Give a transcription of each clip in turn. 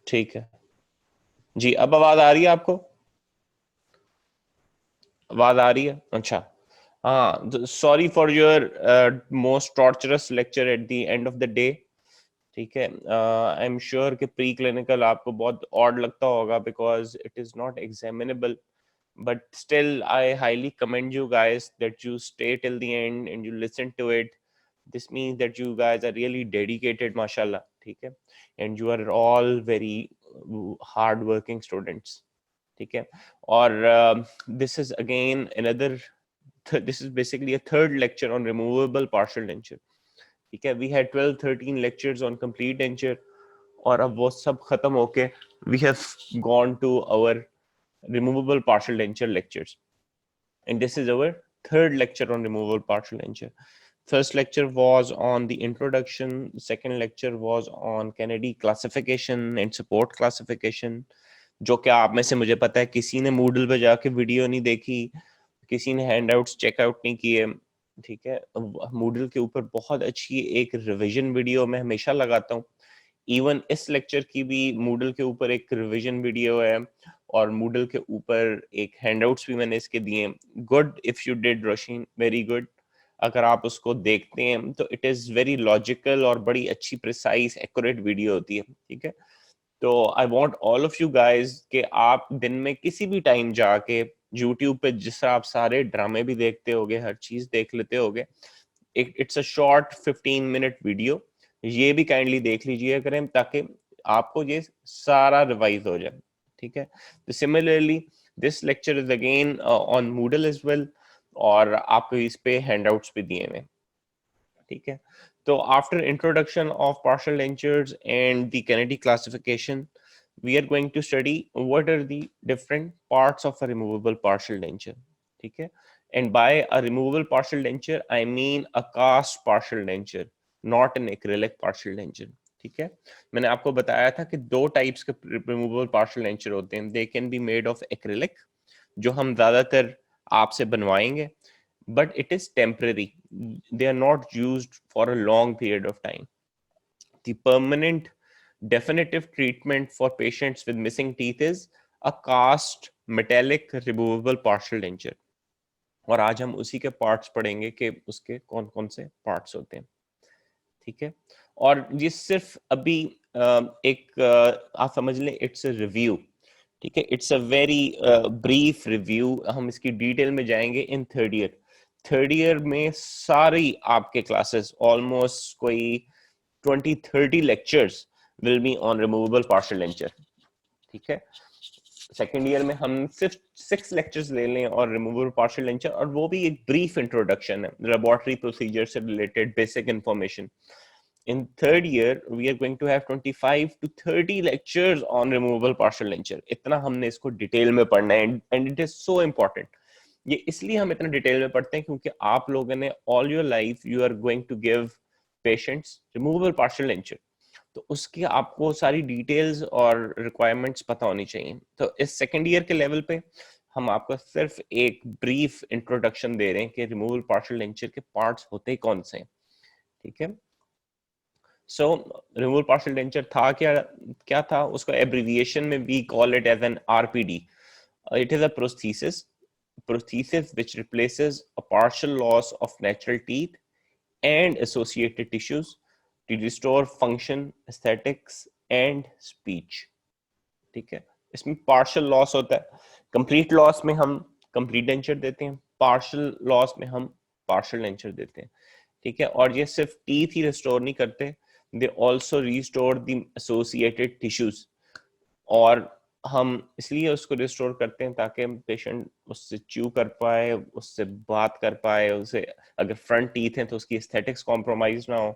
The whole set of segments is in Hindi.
ठीक है जी, अब आवाज आ रही है आपको? आवाज आ रही है? अच्छा हाँ, sorry for your most torturous lecture at the end of the day. ठीक है, आई एम श्योर कि प्री क्लिनिकल आपको बहुत ऑड लगता होगा because it is not examinable, but still I highly commend you guys that you stay till the end and you listen to it. This means that you guys are really dedicated, mashallah. ठीक है, and you are all very hard working students. ठीक है, और this is again another this is basically a third lecture on removable partial denture. ठीक है, we had 12-13 lectures on complete denture, और अब वो सब खत्म होके we have gone to our removable partial denture lectures, and this is our third lecture on removable partial denture. First lecture was on the introduction, second lecture was on Kennedy classification and support classification, जो क्या आप में से मुझे पता है किसी ने Moodle पे जाके वीडियो नहीं देखी, किसी ने हैंडआउट्स चेकआउट नहीं किए। ठीक है, Moodle के ऊपर बहुत अच्छी एक रिवीजन वीडियो मैं हमेशा लगाता हूँ। इवन इस लेक्चर की भी Moodle के ऊपर एक रिवीजन वीडियो है, और Moodle के ऊपर एक हैंडआउट्स भी मैंने इसके दिए। Good if you did Rosheen, very good. अगर आप उसको देखते हैं तो इट इज वेरी लॉजिकल और बड़ी अच्छी प्रिसाइज एक्यूरेट वीडियो होती है। ठीक है, तो I want all of you guys कि आप दिन में किसी भी टाइम जाके यूट्यूब पे जिस तरह आप सारे ड्रामे भी देखते होगे, हर चीज देख लेते होगे, it's a short 15 minute video, ये भी काइंडली देख लीजिए करें ताकि आपको ये सारा रिवाइज हो जाए। ठीक है, तो similarly this lecture is again on Moodle as well, और आपको इस पे हैंडआउट्स भी दिए हुए। ठीक है, तो after introduction of partial dentures and the Kennedy classification, we are going to study what are the different parts of a removable partial denture. ठीक है, and by a removable partial denture I mean a cast partial denture, not an acrylic partial denture. ठीक है, मैंने आपको बताया था कि दो टाइप्स के रिमूवेबल पार्शियल डेंचर होते हैं। दे can be made of acrylic, जो हम ज्यादातर आपसे बनवाएंगे, but it is temporary, they are not used for a long period of time. The permanent definitive treatment for patients with missing teeth is a cast metallic removable partial denture, और आज हम उसी के पार्ट्स पढ़ेंगे कि उसके कौन कौन से पार्ट्स होते हैं। ठीक है, और ये सिर्फ अभी आप समझ लें इट्स अ रिव्यू। ठीक है, it's a very brief review, हम इसकी डिटेल में जाएंगे इन थर्ड ईयर। थर्ड ईयर में सारी आपके क्लासेस ऑलमोस्ट कोई 20-30 lectures will be on removable partial denture. ठीक है, सेकेंड ईयर में हम सिर्फ 6 लेक्चर्स ले लें और रिमूवेबल पार्शियल डेंचर, और वो भी एक ब्रीफ इंट्रोडक्शन है, लेबोरेटरी प्रोसीजर से related basic information. In third year we are going to have 25 to 30 lectures on removable partial denture. इतना हमने इसको डिटेल में पढ़ना है, and it is so important. ये इसलिए हम इतना डिटेल में पढ़ते हैं क्योंकि आप लोगों ने all your life you are going to give patients removable partial denture, तो उसकी आपको सारी डिटेल्स और रिक्वायरमेंट्स पता होनी चाहिए। तो इस सेकेंड ईयर के लेवल पे हम आपको सिर्फ एक ब्रीफ इंट्रोडक्शन दे रहे हैं कि रिमूवल पार्शियल डेंचर के पार्ट्स होते कौन से हैं। ठीक है, सो रिमूवल पार्शियल डेंचर था क्या, क्या था उसका एब्रिविएशन में we call it as an RPD. It is a prosthesis which replaces a partial loss of natural teeth and associated tissues to restore function, aesthetics and speech. ठीक है, इसमें पार्शियल लॉस होता है, कंप्लीट लॉस में हम कंप्लीट डेंचर देते हैं, पार्शियल लॉस में हम पार्शियल डेंचर देते हैं। ठीक है, और ये सिर्फ टीथ ही रिस्टोर नहीं करते, they also restore the associated tissues, और हम इसलिए उसको रिस्टोर करते हैं ताकि पेशेंट उससे च्यू कर पाए, उससे बात कर पाए, उसे अगर फ्रंट टीथ हैं तो उसकी एस्थेटिक्स कॉम्प्रोमाइज ना हो।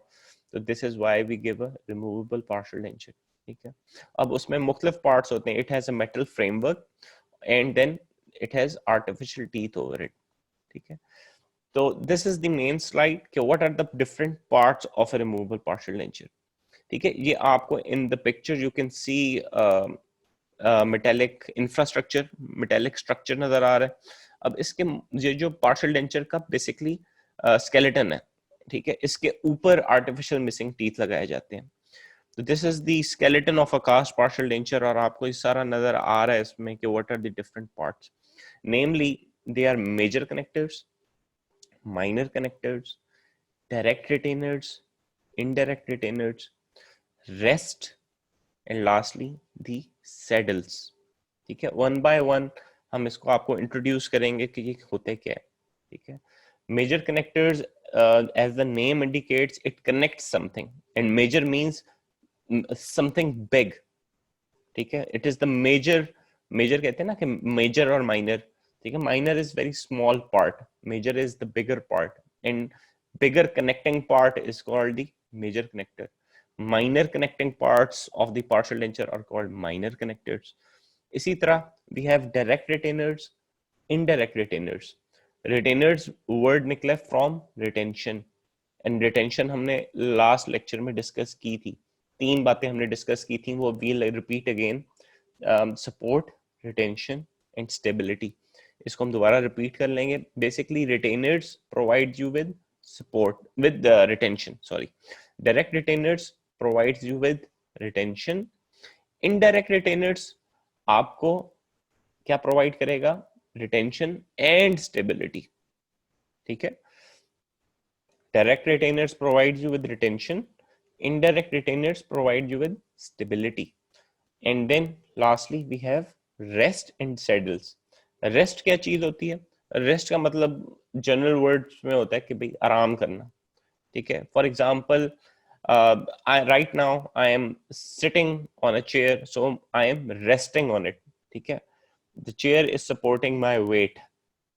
तो this is why we give a removable partial denture. ठीक है, अब उसमें मुख्तलिफ पार्ट्स होते हैं। It has a metal framework and then it has artificial teeth over it. ठीक है, तो this is the main slide कि what are the different parts of a removable partial denture. ठीक है, ये आपको in the picture you can see metallic infrastructure, metallic structure नजर आ रहा है। अब इसके ये जो पार्शियल डेंचर का बेसिकली स्केलेटन है, ठीक है, इसके ऊपर आर्टिफिशियल मिसिंग टीथ लगाए जाते हैं। तो this is the skeleton of a cast partial denture, और आपको इस सारा नजर आ रहा है इसमें कि what are the different parts, namely they are major connectors, minor connectors, direct retainers, indirect retainers, rest, and lastly the saddles. ठीक है, वन बाय वन हम इसको आपको इंट्रोड्यूस करेंगे कि ये होते क्या है. ठीक है, major connectors, as the name indicates, it connects something, and major means something big. ठीक है, it is the major कहते हैं ना कि major और minor. ठीक है, minor is very small part, major is the bigger part, and bigger connecting part is called the major connector. Minor connecting parts of the partial denture are called minor connectors. इसी तरह we have direct retainers, indirect retainers. Retainers word निकला from retention, एंड रिटेंशन हमने लास्ट लेक्चर में डिस्कस की थी. 3 बातें हमने डिस्कस की थी, वो we'll repeat again. Support, retention and stability. इसको हम दोबारा रिपीट कर लेंगे. Basically retainers provide you with support, with retention, sorry. Direct retainers provides you with retention. Indirect retainers आपको क्या प्रोवाइड करेगा? Retention and stability. ठीक है, direct retainers provide you with retention, indirect retainers provide you with stability, and then lastly we have rest and saddles. Rest क्या चीज होती है? Rest का मतलब जनरल वर्ड्स में होता है कि भाई आराम करना. ठीक है, for example right now I am sitting on a chair, so I am resting on it. ठीक है, the chair is supporting my weight.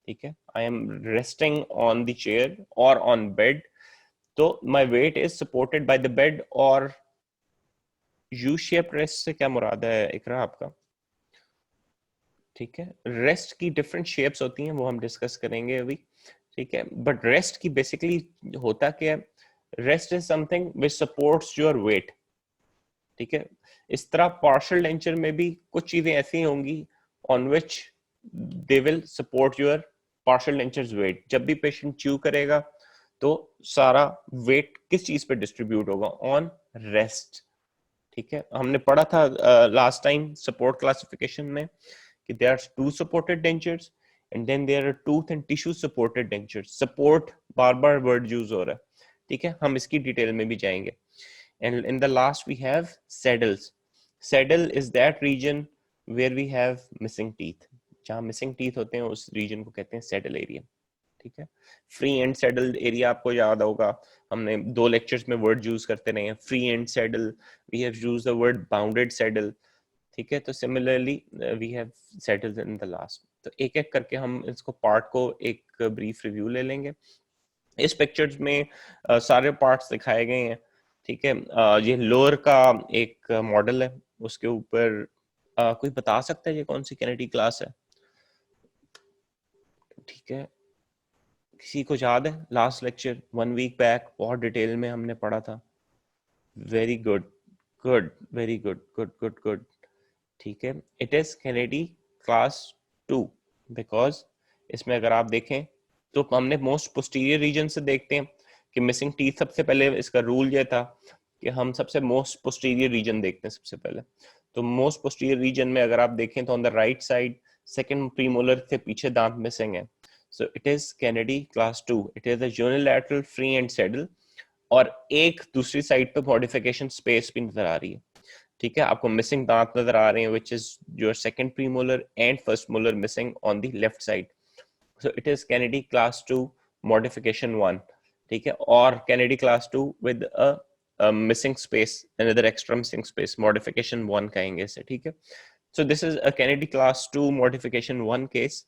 ठीक है, I am resting on the chair or on bed, तो my weight is supported by the bed. और यू शेप रेस्ट से क्या मुराद है इकरा आपका? ठीक है, रेस्ट की डिफरेंट शेप्स होती हैं, वो हम डिस्कस करेंगे अभी. ठीक है, बट रेस्ट की बेसिकली होता क्या है? Rest is something which supports your weight. ठीक है, इस तरह पार्शियल डेंचर में भी कुछ चीजें ऐसी होंगी on which they will support your partial dentures weight. जब भी पेशेंट च्यू करेगा तो सारा वेट किस चीज पे डिस्ट्रीब्यूट होगा? On rest. ठीक है, हमने पढ़ा था लास्ट टाइम सपोर्ट क्लासिफिकेशन में कि there are two supported dentures and then there are tooth and tissue supported dentures. Support बार बार वर्ड यूज हो रहा है. ठीक है, हम इसकी डिटेल में भी जाएंगे. And in the last we have saddles. Saddle is that region where we have missing teeth. जहां मिसिंग टीथ होते हैं उस रीजन को कहते हैं सैडल एरिया. ठीक है, फ्री एंड सैडल एरिया आपको याद होगा, हमने 2 लेक्चर्स में वर्ड यूज करते रहे हैं. Free end saddle, we have used the word bounded saddle. ठीक है, तो similarly we have saddles in the last. तो एक एक करके हम इसको पार्ट को एक ब्रीफ रिव्यू ले लेंगे. इस पिक्चर्स में सारे पार्ट्स दिखाए गए हैं. ठीक है, ये लोअर का एक मॉडल है, उसके ऊपर कोई बता सकता है ये कौन सी कैनेडी क्लास है? ठीक है, किसी को याद है? लास्ट लेक्चर 1 वीक बैक बहुत डिटेल में हमने पढ़ा था. Very good, good, very good, good good good. ठीक है, it is Kennedy class 2 because इसमें अगर आप देखें तो हमने मोस्ट पोस्टीरियर रीजन से देखते हैं कि मिसिंग टीथ. सबसे पहले इसका रूल ये था कि हम सबसे मोस्ट पोस्टीरियर रीजन देखते हैं सबसे पहले. तो मोस्ट पोस्टीरियर रीजन में अगर आप देखें तो on the right side second premolar से पीछे दांत मिसिंग है. So it is Kennedy class 2. It is a unilateral free and saddle. और एक दूसरी साइड पे मॉडिफिकेशन स्पेस भी नजर आ रही है. ठीक है, आपको मिसिंग दांत नजर आ रहे हैं which is your second premolar and first molar missing on the left side. So it is Kennedy class 2 modification 1. ठीक है, और Kennedy class 2 with a missing space, another extra missing space, modification 1 कहेंगे इसे. ठीक है, so this is a Kennedy class 2 modification 1 case.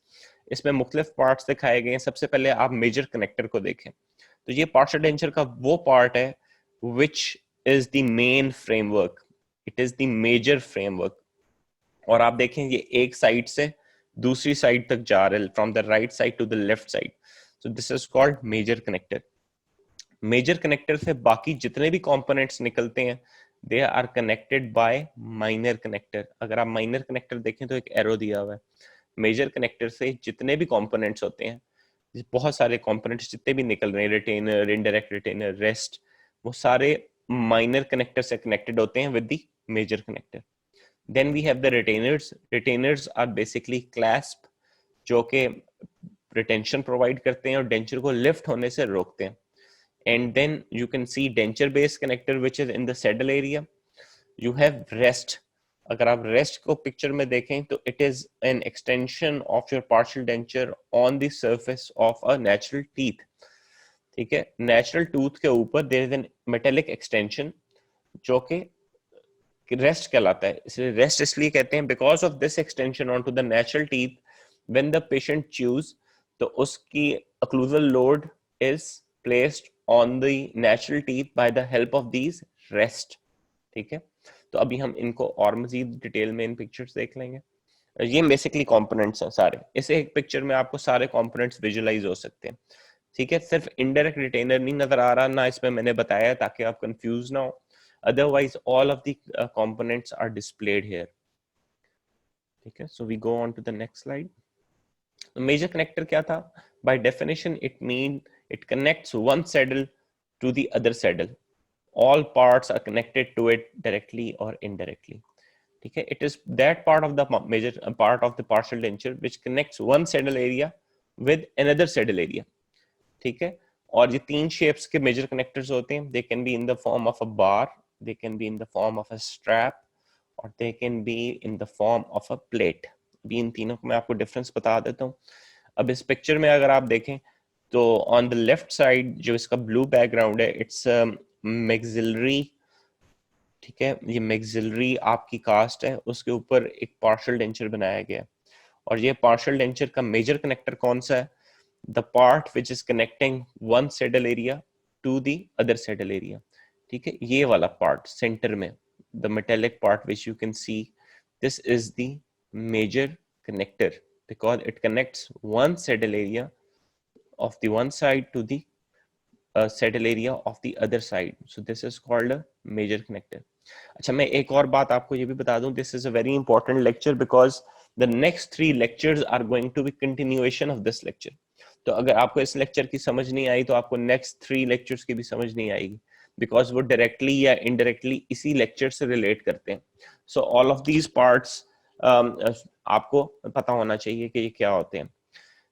इसमें मुख्तलिफ पार्ट्स दिखाए गए हैं. सबसे पहले आप मेजर कनेक्टर को देखें तो ये पार्शियल डेंचर का वो पार्ट है which is the main framework. It is the major framework. और आप देखें ये एक साइड से दूसरी साइड तक जा रहे हैं, from the right side to the left side. So this is called major connector. Major connector से बाकी जितने भी कंपोनेंट्स निकलते हैं they are connected by minor connector. अगर आप माइनर कनेक्टर देखें तो एक एरो दिया हुआ है. मेजर कनेक्टर से जितने भी कंपोनेंट्स होते हैं, बहुत सारे कंपोनेंट्स जितने भी निकल रहे हैं, रिटेनर, इनडायरेक्ट रिटेनर, रेस्ट, वो सारे माइनर कनेक्टर से कनेक्टेड होते हैं with the major connector. Then we have the retainers. Retainers are basically clasp जो कि रिटेंशन प्रोवाइड करते हैं और डेंचर को लिफ्ट होने से रोकते हैं. And then you can see denture based connector which is in the saddle area. You have rest. अगर आप rest को picture में देखें तो it is an extension of your partial denture on the surface of a natural teeth. ठीक है, natural tooth के ऊपर there is an metallic extension जो कि rest कहलाता है. इसलिए rest इसलिए कहते हैं because of this extension onto the natural teeth when the patient chews तो उसकी occlusal load is placed on the natural teeth by the help of these rest. ठीक है, तो अभी हम इनको और मजीद डिटेल में इन पिक्चर्स देख लेंगे. ये बेसिकली कंपोनेंट्स हैं सारे. इस एक पिक्चर में आपको सारे कंपोनेंट्स विजुअलाइज हो सकते हैं. ठीक है, सिर्फ इनडायरेक्ट रिटेनर नहीं नजर आ रहा ना, इसमें मैंने बताया ताकि आप कंफ्यूज ना हो. Otherwise all of the components are displayed here. ठीक है, so we go on to the next slide. Major connector क्या था? By definition it mean it connects one saddle to the other saddle. All parts are connected to it directly or indirectly. ठीक है, it is that part of the major part of the partial denture which connects one saddle area with another saddle area. ठीक है, और ये तीन shapes के major connectors होते हैं. They can be in the form of a bar, they can be in the form of a strap, or they can be in the form of a plate. भी इन तीनों को मैं आपको difference बता देता हूँ. अब इस पिक्चर में अगर आप देखें तो ऑन द लेफ्ट साइड जो इसका ब्लू बैकग्राउंड है इट्स मैक्सिलरी. ठीक है, ये मैक्सिलरी आपकी कास्ट है, उसके ऊपर एक पार्शियल डेंचर बनाया गया. और ये पार्शियल डेंचर का मेजर कनेक्टर कौन सा है? The part which is connecting one saddle area to the other saddle area. ठीक है, ये वाला पार्ट सेंटर में, the metallic part which you can see, this is the major connector because it connects one saddle area of the one side to the saddle area of the other side. So this is called a major connector. अच्छा, मैं एक और बात आपको ये भी बता दूं, this is a very important lecture because the next 3 lectures are going to be continuation of this lecture. तो अगर आपको इस लेक्चर की समझ नहीं आई तो आपको नेक्स्ट 3 लेक्चर्स की भी समझ नहीं आएगी बिकॉज वो डायरेक्टली या इनडायरेक्टली इसी लेक्चर से रिलेट करते हैं. So all of these parts आपको पता होना चाहिए कि ये क्या होते हैं.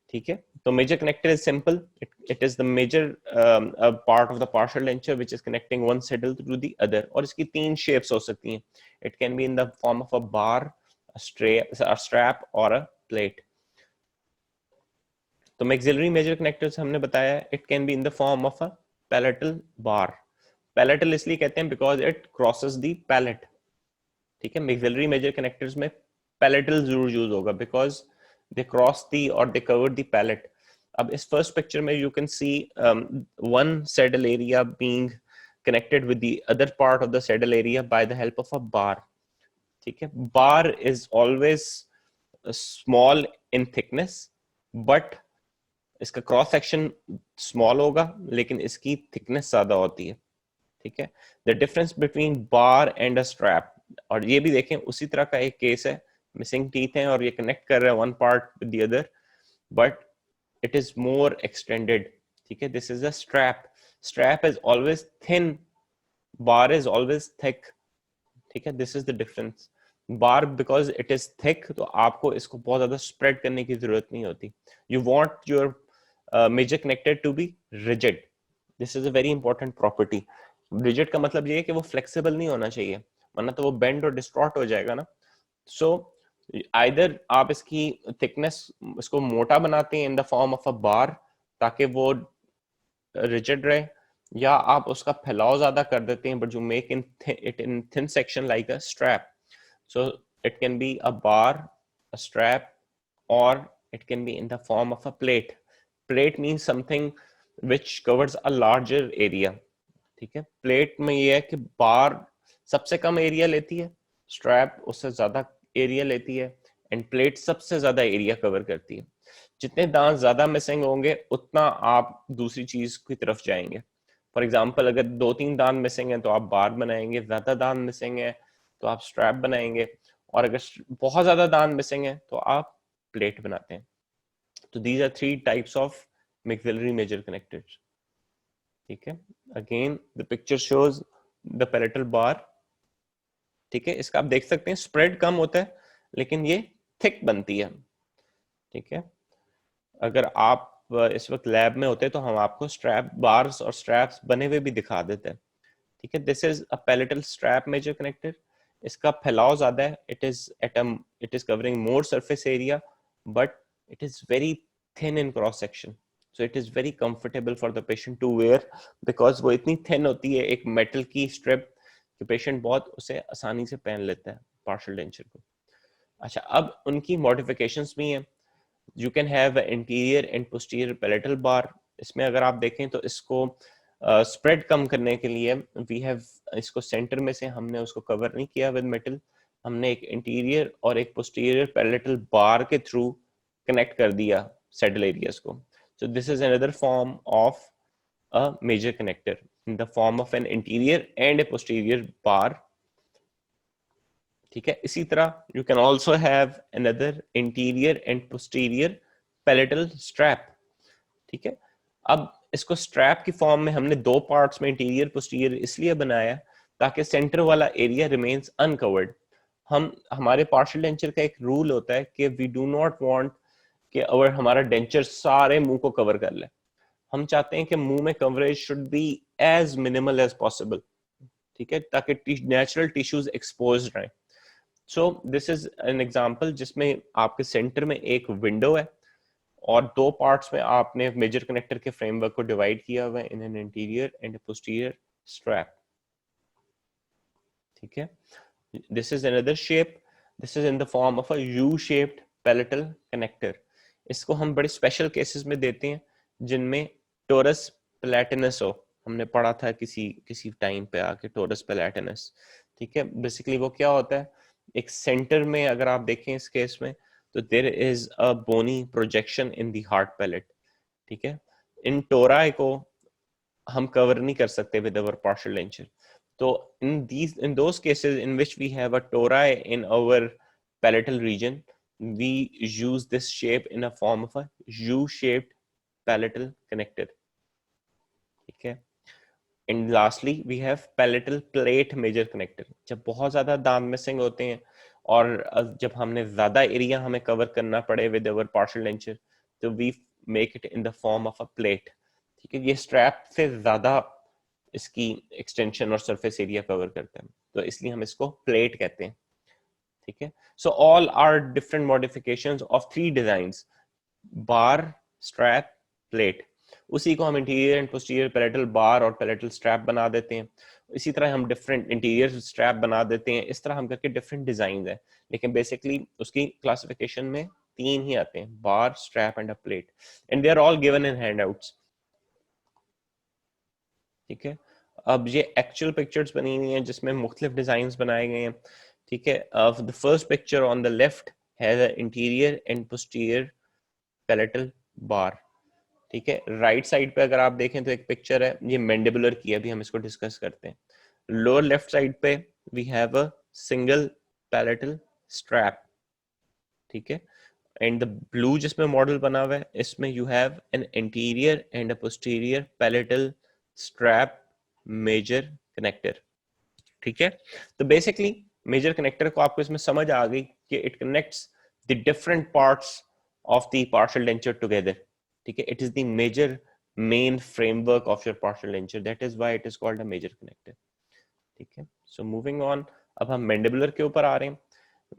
ठीक है, तो major connector is simple. It is the major part of the partial denture which is connecting one saddle to the other. और इसकी 3 शेप्स हो सकती हैं. It can be in the form of a bar, a strap or a plate. तो मैक्सिलरी मेजर कनेक्टर्स हमने बताया it can be in the form of a palatal bar. Palatal इसलिए कहते हैं because it crosses the palette. ठीक है, मैक्सिलरी मेजर कनेक्टर्स में पैलेटल जरूर यूज होगा बिकॉज दे क्रॉस दी और दे कवर द पैलेट. अब इस फर्स्ट पिक्चर में you can C one saddle area being connected with the other part of the saddle area by the help of a bar. ठीक है, bar is always small in thickness but इसका क्रॉस सेक्शन स्मॉल होगा लेकिन इसकी थिकनेस ज्यादा होती है. ठीक है, the difference between bar and a strap. और ये भी देखें उसी तरह का एक केस है, मिसिंग टीथ हैं और ये कनेक्ट कर रहा है one part with the other but it is more extended. ठीक है, this is a strap. Strap is always thin, bar is always thick. ठीक है, this is the difference. Bar because it is thick तो आपको इसको बहुत ज्यादा स्प्रेड करने की जरूरत नहीं होती. You want your major connector to be rigid. This is a very important property. Rigid का मतलब ये है कि वो फ्लेक्सिबल नहीं होना चाहिए वरना तो वो बेंड और डिस्टॉर्ट हो जाएगा ना. सो आइदर आप इसकी थिकनेस इसको मोटा बनाते हैं in the form of a bar ताकि वो रिजिड रहे, या आप उसका फैलाव ज्यादा कर देते हैं but you make it in thin section like a strap. So it can be a bar, a strap, or it can be in the form of a plate. Plate means something which covers a larger area. ठीक है, प्लेट में ये है कि बार सबसे कम एरिया लेती है, स्ट्रैप उससे ज्यादा एरिया लेती है एंड प्लेट सबसे ज्यादा एरिया कवर करती है. जितने दांत ज्यादा मिसिंग होंगे उतना आप दूसरी चीज की तरफ जाएंगे. फॉर एग्जाम्पल अगर 2-3 दांत मिसिंग है तो आप बार बनाएंगे, ज्यादा दांत मिसिंग है तो आप स्ट्रैप बनाएंगे, और अगर बहुत ज्यादा दांत मिसिंग है तो आप प्लेट बनाते हैं. तो these are 3 types of maxillary major connectors. ठीक है, again the picture shows the palatal bar, ठीक है। इसका आप देख सकते हैं स्प्रेड कम होता है लेकिन ये थिक बनती है, ठीक है। अगर आप इस वक्त लैब में होते तो हम आपको स्ट्रैप बार्स और स्ट्रैप्स बने हुए भी दिखा देते हैं, ठीक है। This is a palatal strap major connector. इसका फैलाव ज्यादा है, it is covering more surface area but it is very thin in cross section, so it is very comfortable for the patient to wear, because वो इतनी थिन होती है एक मेटल की स्ट्रिप कि पेशेंट बहुत उसे आसानी से पहन लेता है पार्शियल डेंचर को। अच्छा, अब उनकी मॉडिफिकेशंस भी हैं। You can have anterior and posterior palatal bar. इसमें अगर आप देखें तो इसको स्प्रेड कम करने के लिए वी हैव इसको सेंटर में से हमने उसको कवर नहीं किया विद मेटल, हमने एक इंटीरियर और एक पोस्टीरियर पैलेटल बार के थ्रू कनेक्ट कर दिया सैडल एरियाज को। So this is another form of a major connector in the form of an interior and a posterior bar, ठीक है। इसी तरह you can also have another anterior and posterior palatal strap, ठीक है। अब इसको स्ट्रैप की फॉर्म में हमने दो पार्ट्स में इंटीरियर पोस्टीरियर इसलिए बनाया ताकि सेंटर वाला एरिया रिमेन्स अनकवर्ड। हम हमारे पार्शियल डेंचर का एक रूल होता है कि वी डू नॉट वांट कि अगर हमारा डेंचर सारे मुंह को कवर कर ले, हम चाहते हैं कि मुंह में coverage should be as minimal as possible, ठीक है, ताकि नेचुरल टिश्यूज एक्सपोज रहें। So this is an example जिसमें आपके सेंटर में एक विंडो है और दो पार्ट्स में आपने मेजर कनेक्टर के फ्रेमवर्क को डिवाइड किया हुआ है in an interior and posterior strap, ठीक है। This is another shape, this is in the form of a U shaped palatal connector. इसको हम बड़े स्पेशल केसेस में देते हैं जिनमें टोरस प्लैटिनस हो, हमने पढ़ा था किसी किसी टाइम पे आके टोरस प्लैटिनस, ठीक है। बेसिकली वो क्या होता है, एक सेंटर में अगर आप देखें इस केस में तो there is a bony projection in the hard palate, ठीक है। इन टोराई को हम कवर नहीं कर सकते विद अवर पार्शियल डेंचर, तो in those cases in which we have a tori in our palatal region, we use this shape in a form of a U-shaped palatal connector, ठीक है। And lastly we have palatal plate major connector। जब बहुत ज्यादा दांत मिसिंग होते हैं और जब हमने ज्यादा एरिया हमें कवर करना पड़े विद अवर पार्शियल डेंचर तो we make it in the form of a plate, ठीक है। ये स्ट्रैप से ज्यादा इसकी एक्सटेंशन और सरफेस एरिया कवर करता है तो इसलिए हम इसको प्लेट कहते हैं, ठीक है। So all are different modifications of three designs, bar, strap, plate. उसी को हम interior and posterior palatal bar और पैलेटल स्ट्रैप बना देते हैं। इसी तरह हम डिफरेंट इंटीरियर स्ट्रैप बना देते हैं। इस तरह हम करके डिफरेंट डिजाइन है, लेकिन बेसिकली उसकी क्लासिफिकेशन में तीन ही आते हैं, bar, strap and a plate, and they are all given in handouts, ठीक है। अब ये एक्चुअल पिक्चर्स बनी हुई हैं जिसमें मुख्तलिफ डिजाइन बनाए गए हैं, ठीक है। The first picture on the left has a anterior and posterior palatal bar, ठीक है। राइट साइड पे अगर आप देखें तो एक पिक्चर है, ये मैंडिबुलर की है, अभी हम इसको डिस्कस करते हैं। लोअर लेफ्ट साइड पे we have a single palatal strap, ठीक है। एंड द ब्लू जिसमें मॉडल बना हुआ है इसमें you have an interior and a posterior palatal strap major connector, ठीक है। तो बेसिकली मेजर कनेक्टर को आपको इसमें समझ आ गई कि it connects the different parts of the partial denture together, ठीक है। It is the major main framework of your partial denture, that is why it is called a major connector, ठीक है। सो मूविंग ऑन, अब हम मैंडिबुलर के ऊपर आ रहे हैं।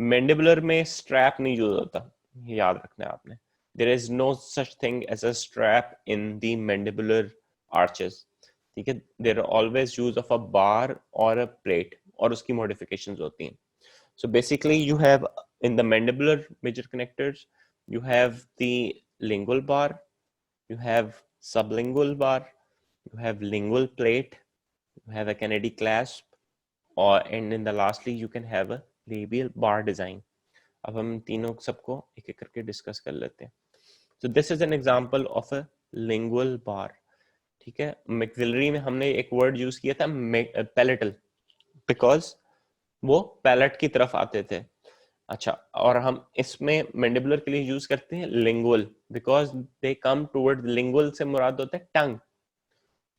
मैंडिबुलर में स्ट्रैप नहीं यूज होता, याद रखना है आपने। There is no such thing as a strap in the mandibular arches, ठीक है। There are always use of a bar और अ प्लेट और उसकी मॉडिफिकेशंस होती हैं। So basically you have in the mandibular major connectors you have the lingual bar, you have sublingual bar, you have lingual plate, you have a Kennedy clasp, or and in the lastly you can have a labial bar design। अब हम तीनों सबको एक एक करके डिस्कस कर लेते हैं। So this is an example of a lingual bar, ठीक है। मैक्सिलरी में हमने एक वर्ड यूज किया था पैलेटल, बिकॉज वो पैलेट की तरफ आते थे। अच्छा, और हम इसमें मैंडिबुलर के लिए यूज करते हैं lingual, because they come toward, lingual से मुराद होता है टंग,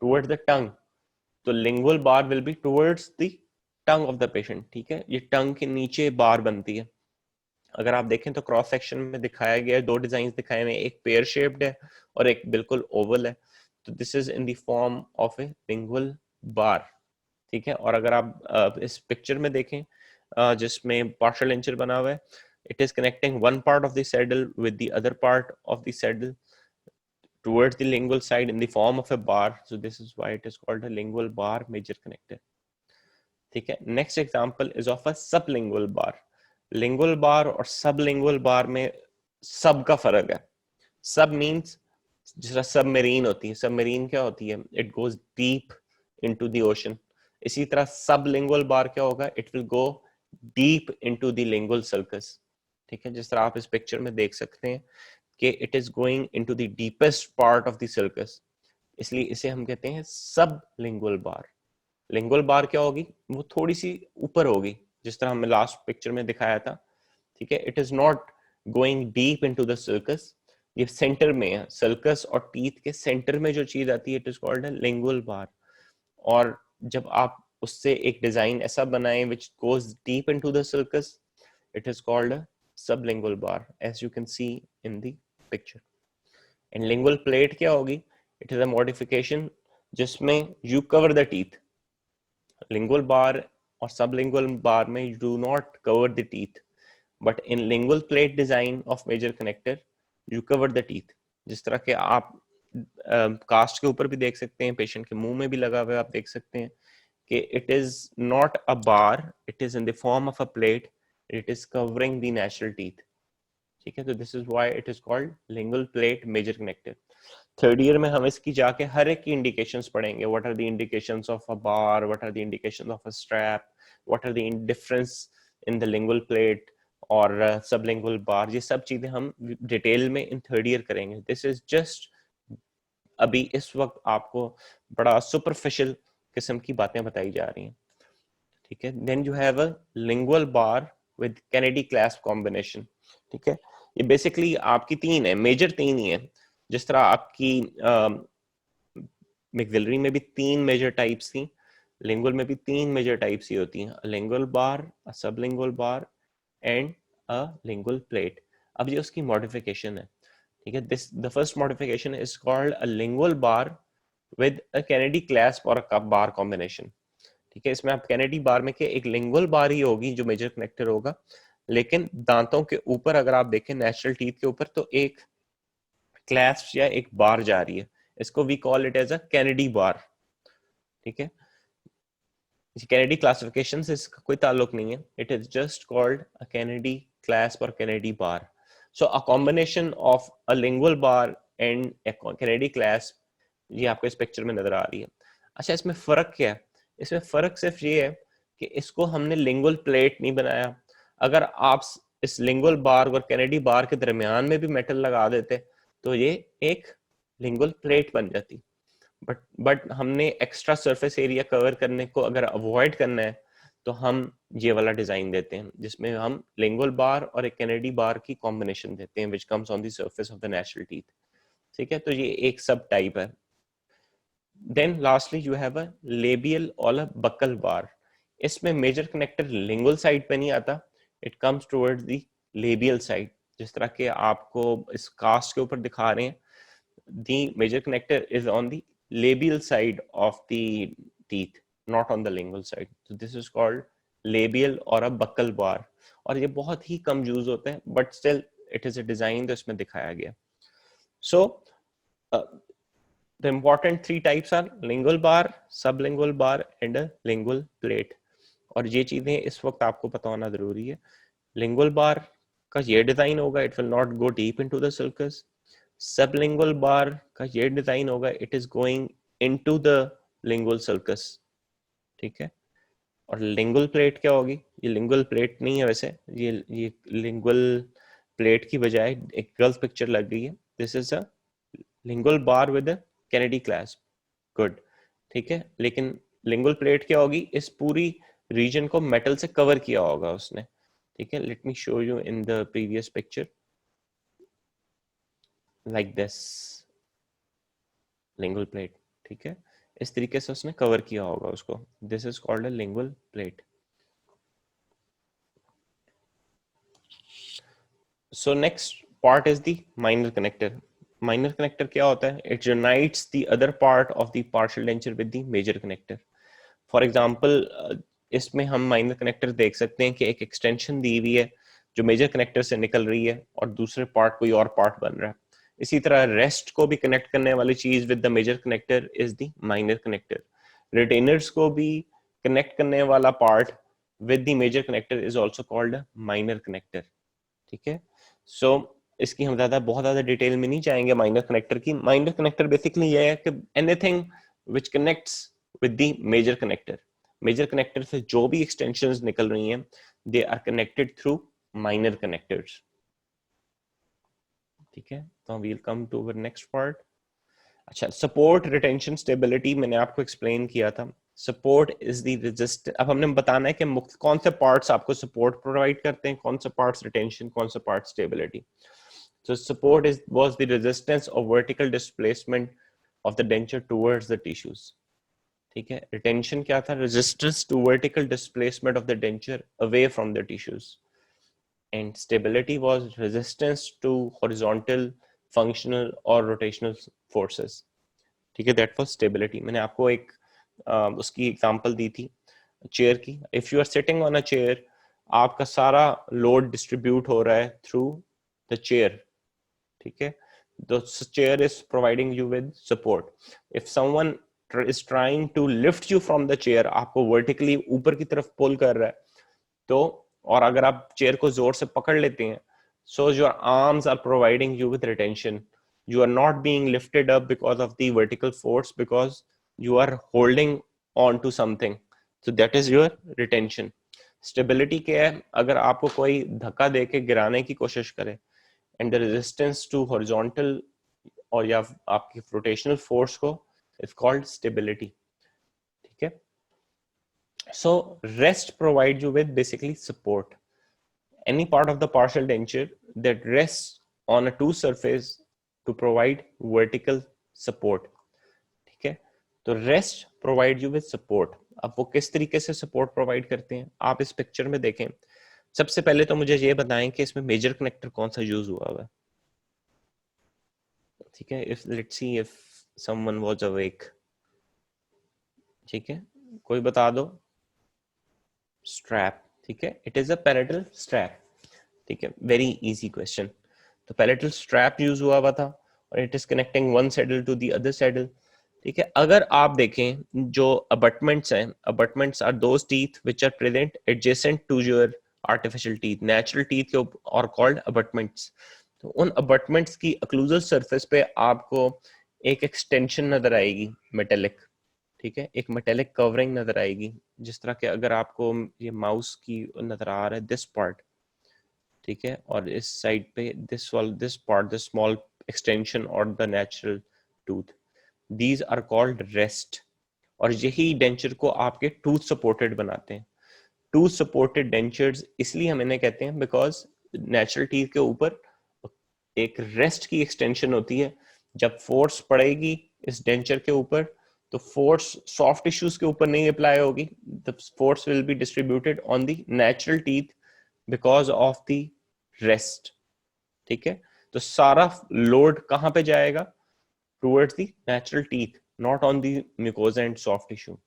टुवर्ड द टंग, तो lingual bar will be towards the tongue of the patient, ठीक है, ये टंग के नीचे बार बनती है। अगर आप देखें तो क्रॉस सेक्शन में दिखाया गया है, दो डिजाइन दिखाए हुए, एक पेयर शेप्ड है और एक बिल्कुल ओवल है। तो this is in the form of a lingual bar, ठीक है। और अगर आप इस पिक्चर में देखें जिसमें पार्शियल इंचर बना हुआ है, it is connecting one part of the saddle with the other part of the saddle towards the lingual side in the form of a bar. So this is why it is called a lingual bar major connector, ठीक है। Next example is of a sublingual bar. Lingual bar और सबलिंगुअल बार में सब का फर्क है। सब मींस जिस तरह सबमरीन होती है, सबमरीन क्या होती है, it goes deep into the ocean. इसी तरह सबलिंगुअल बार क्या होगा, it will go deep into the lingual sulcus, ठीक है। जिस तरह आप इस पिक्चर में देख सकते हैं कि it is going into the deepest part of the circus, इसलिए इसे हम कहते हैं सबलिंगुअल बार। लिंगुअल बार क्या होगी, वो थोड़ी सी ऊपर होगी, जिस तरह हमने लास्ट पिक्चर में दिखाया था, ठीक है। It is not going deep into the circus, ये सेंटर में है, सर्कस और टीथ के सेंटर में जो चीज आती है, it is called a lingual bar. और जब आप उससे एक डिजाइन ऐसा बनाएं which goes deep into the sulcus, it is called a sublingual bar, as you can see in the picture. And lingual plate क्या होगी, इट इज अ मॉडिफिकेशन जिसमें you cover the teeth. Lingual bar और सबलिंगुअल बार में you do not cover the teeth, but in lingual plate design of major connector you cover the teeth। जिस तरह के आप कास्ट के ऊपर भी देख सकते हैं, पेशेंट के मुंह में भी लगा हुआ है, आप देख सकते हैं कि it is not a bar, it is in the form of a plate, it is covering the natural teeth, ठीक है। तो this is why it is called lingual plate major connector. Third year में हम इसकी जाके हर एक की इंडिकेशंस पढ़ेंगे, what are the indications of a bar, what are the indications of a strap, what are the difference in the lingual plate और सबलिंगुअल बार, ये सब चीजें हम डिटेल में इन थर्ड ईयर करेंगे। दिस इज जस्ट अभी इस वक्त आपको बड़ा सुपरफिशियल किस्म की बातें बताई जा रही हैं, ठीक है। Then you have a lingual bar with Kennedy clasp combination, ठीक है। ये बेसिकली आपकी तीन है, मेजर तीन ही है। जिस तरह आपकी मैक्सिलरी में भी तीन मेजर टाइप्स थी, लिंगुअल में भी तीन मेजर टाइप्स ही होती हैं, lingual bar, a sublingual bar and a lingual plate. अब ये उसकी मॉडिफिकेशन है, ठीक है। This the first modification is called a lingual bar with a Kennedy clasp और अ बार कॉम्बिनेशन, ठीक है। इसमें आप कैनेडी बार में के एक लिंगुअल बार ही होगी जो मेजर कनेक्टर होगा, लेकिन दांतों के ऊपर अगर आप देखें नेचुरल टीथ के ऊपर, तो एक क्लैस्प या एक बार जा रही है, इसको we call it as a Kennedy bar, ठीक है। कैनेडी क्लासिफिकेशन से इसका कोई ताल्लुक नहीं है, it is just called a Kennedy clasp और Kennedy bar. So a combination of a lingual bar and a Kennedy clasp, ये आपको इस पिक्चर में नजर आ रही है। अच्छा, इसमें फर्क क्या है, इसमें फर्क सिर्फ ये है कि इसको हमने लिंगुअल प्लेट नहीं बनाया। अगर आप इस लिंगुअल बार और कैनेडी बार के दरमियान में भी मेटल लगा देते तो ये एक लिंगुअल प्लेट बन जाती। बट हमने एक्स्ट्रा सरफेस एरिया कवर करने को अगर अवॉइड करना है, तो हम ये वाला डिजाइन देते हैं जिसमें हम लिंगुअल बार और एक कैनेडी बार की कॉम्बिनेशन देते हैं which comes on the surface of the natural teeth, ठीक है। तो ये एक सब टाइप है। Then lastly you have a labial और अ बकल बार। इसमें मेजर कनेक्टर लिंगुअल साइड पे नहीं आता, it comes towards the labial side, जिस तरह के आपको इस कास्ट के ऊपर दिखा रहे हैं। The major connector is on the labial side of the teeth, not on the lingual side. So this is called labial or a buccal bar. और ये बहुत ही कम यूज होता है, but still it is a design जो इसमें दिखाया गया। So the important three types are lingual bar, sublingual bar and a lingual plate. और ये चीजें इस वक्त आपको पता होना जरूरी है। लिंगुअल बार का ये डिजाइन होगा, it will not go deep into the sulcus. Sublingual bar का ये डिजाइन होगा, it is going into the lingual sulcus, ठीक है। और लिंगुअल प्लेट क्या होगी, ये लिंगुअल प्लेट नहीं है वैसे, ये लिंगुअल प्लेट की बजाय एक गलत पिक्चर लग गई है। This is a lingual bar with a Kennedy clasp, good, ठीक है। लेकिन लिंगुअल प्लेट क्या होगी, इस पूरी रीजन को मेटल से कवर किया होगा उसने, ठीक है। Let me show you in the previous picture like this lingual plate, ठीक है। इस तरीके से उसने कवर किया होगा उसको. This is called a lingual plate. So next part is the minor connector. Minor connector क्या होता है? It unites the other part of the partial denture with the major connector. For example इसमें हम माइनर कनेक्टर देख सकते हैं कि एक एक्सटेंशन दी हुई है जो मेजर कनेक्टर से निकल रही है और दूसरे पार्ट कोई और पार्ट बन रहा है. इसी तरह रेस्ट को भी कनेक्ट करने वाली चीज with the major connector is the minor connector. Retainers को भी कनेक्ट करने वाला part with the major connector is also called minor connector. ठीक है. सो इसकी हम बहुत ज्यादा डिटेल में नहीं जाएंगे. माइनर कनेक्टर की, माइनर कनेक्टर बेसिकली ये है कि anything which connects with the major connector. Major connector से जो भी एक्सटेंशंस निकल रही हैं they are connected through minor connectors. ठीक है. तो we'll come to our next part. अच्छा, सपोर्ट, रिटेंशन, स्टेबिलिटी मैंने आपको एक्सप्लेन किया था. Support is the resist. अब हमने बताना है कि कौन से पार्ट्स आपको सपोर्ट प्रोवाइड करते हैं, कौन से पार्ट्स रिटेंशन, कौन से part stability. So support was the resistance of vertical displacement of the denture towards the tissues. ठीक है. Retention क्या था? Resistance to vertical displacement of the denture away from the tissues. And stability was resistance to horizontal, functional or rotational forces. ठीक है. That was stability. मैंने आपको एक उसकी एग्जांपल दी थी चेयर की. If you are sitting on a chair, आपका सारा लोड डिस्ट्रीब्यूट हो रहा है थ्रू द चेयर. ठीक है. The chair is providing you with support. If someone is trying to lift you from the chair, आपको vertically ऊपर की तरफ pull कर रहा है, तो और अगर आप चेयर को जोर से पकड़ लेते हैं, so your arms are providing you with retention. You are not being lifted up because of the vertical force, because you are holding on to something. So that is your retention. Stability क्या है? अगर आपको कोई धक्का देके गिराने की कोशिश करे and the resistance to horizontal और या आपकी rotational force को is called stability. ठीक है. So rest provides you with basically support. Any part of the partial denture that rests on a two surface to provide vertical support. ठीक है. तो rest provide you with support. अब वो किस तरीके से support provide करते हैं आप इस पिक्चर में देखें. सबसे पहले तो मुझे ये बताएं कि इसमें मेजर कनेक्टर कौन सा यूज हुआ हुआ है. ठीक है. If let's see if someone was awake. ठीक है. कोई बता दो. स्ट्रैप. ठीक है. It is a palatal strap. ठीक है. Very easy question. तो पैरेटल स्ट्रैप यूज हुआ था और it is connecting one saddle to the other saddle. ठीक है. अगर आप देखें जो अबटमेंट्स हैं, abutments are those teeth which are present adjacent to your artificial teeth. Natural teeth के और कॉल्ड अबटमेंट्स. तो उन अबटमेंट्स की अक्लूजल सरफेस पे आपको एक एक्सटेंशन नजर आएगी मेटेलिक. ठीक है. एक मेटेलिक कवरिंग नजर आएगी, जिस तरह के अगर आपको ये माउस की नजर आ रहा है दिस पार्ट. ठीक है. और इस साइड पे this part, the small extension और the natural tooth, these are called rest. और यही डेंचर को आपके टूथ सपोर्टेड बनाते हैं. टूथ सपोर्टेड डेंचर्स इसलिए हम इन्हें कहते हैं बिकॉज नेचुरल टीथ के ऊपर एक रेस्ट की एक्सटेंशन होती है. जब फोर्स पड़ेगी इस डेंचर के ऊपर तो फोर्स सॉफ्ट टिश्यूज के ऊपर नहीं अप्लाई होगी. The force will be distributed on the natural teeth because of the rest. ठीक है. तो सारा लोड कहां पे जाएगा? Towards the natural teeth, not on the mucosa and soft tissue.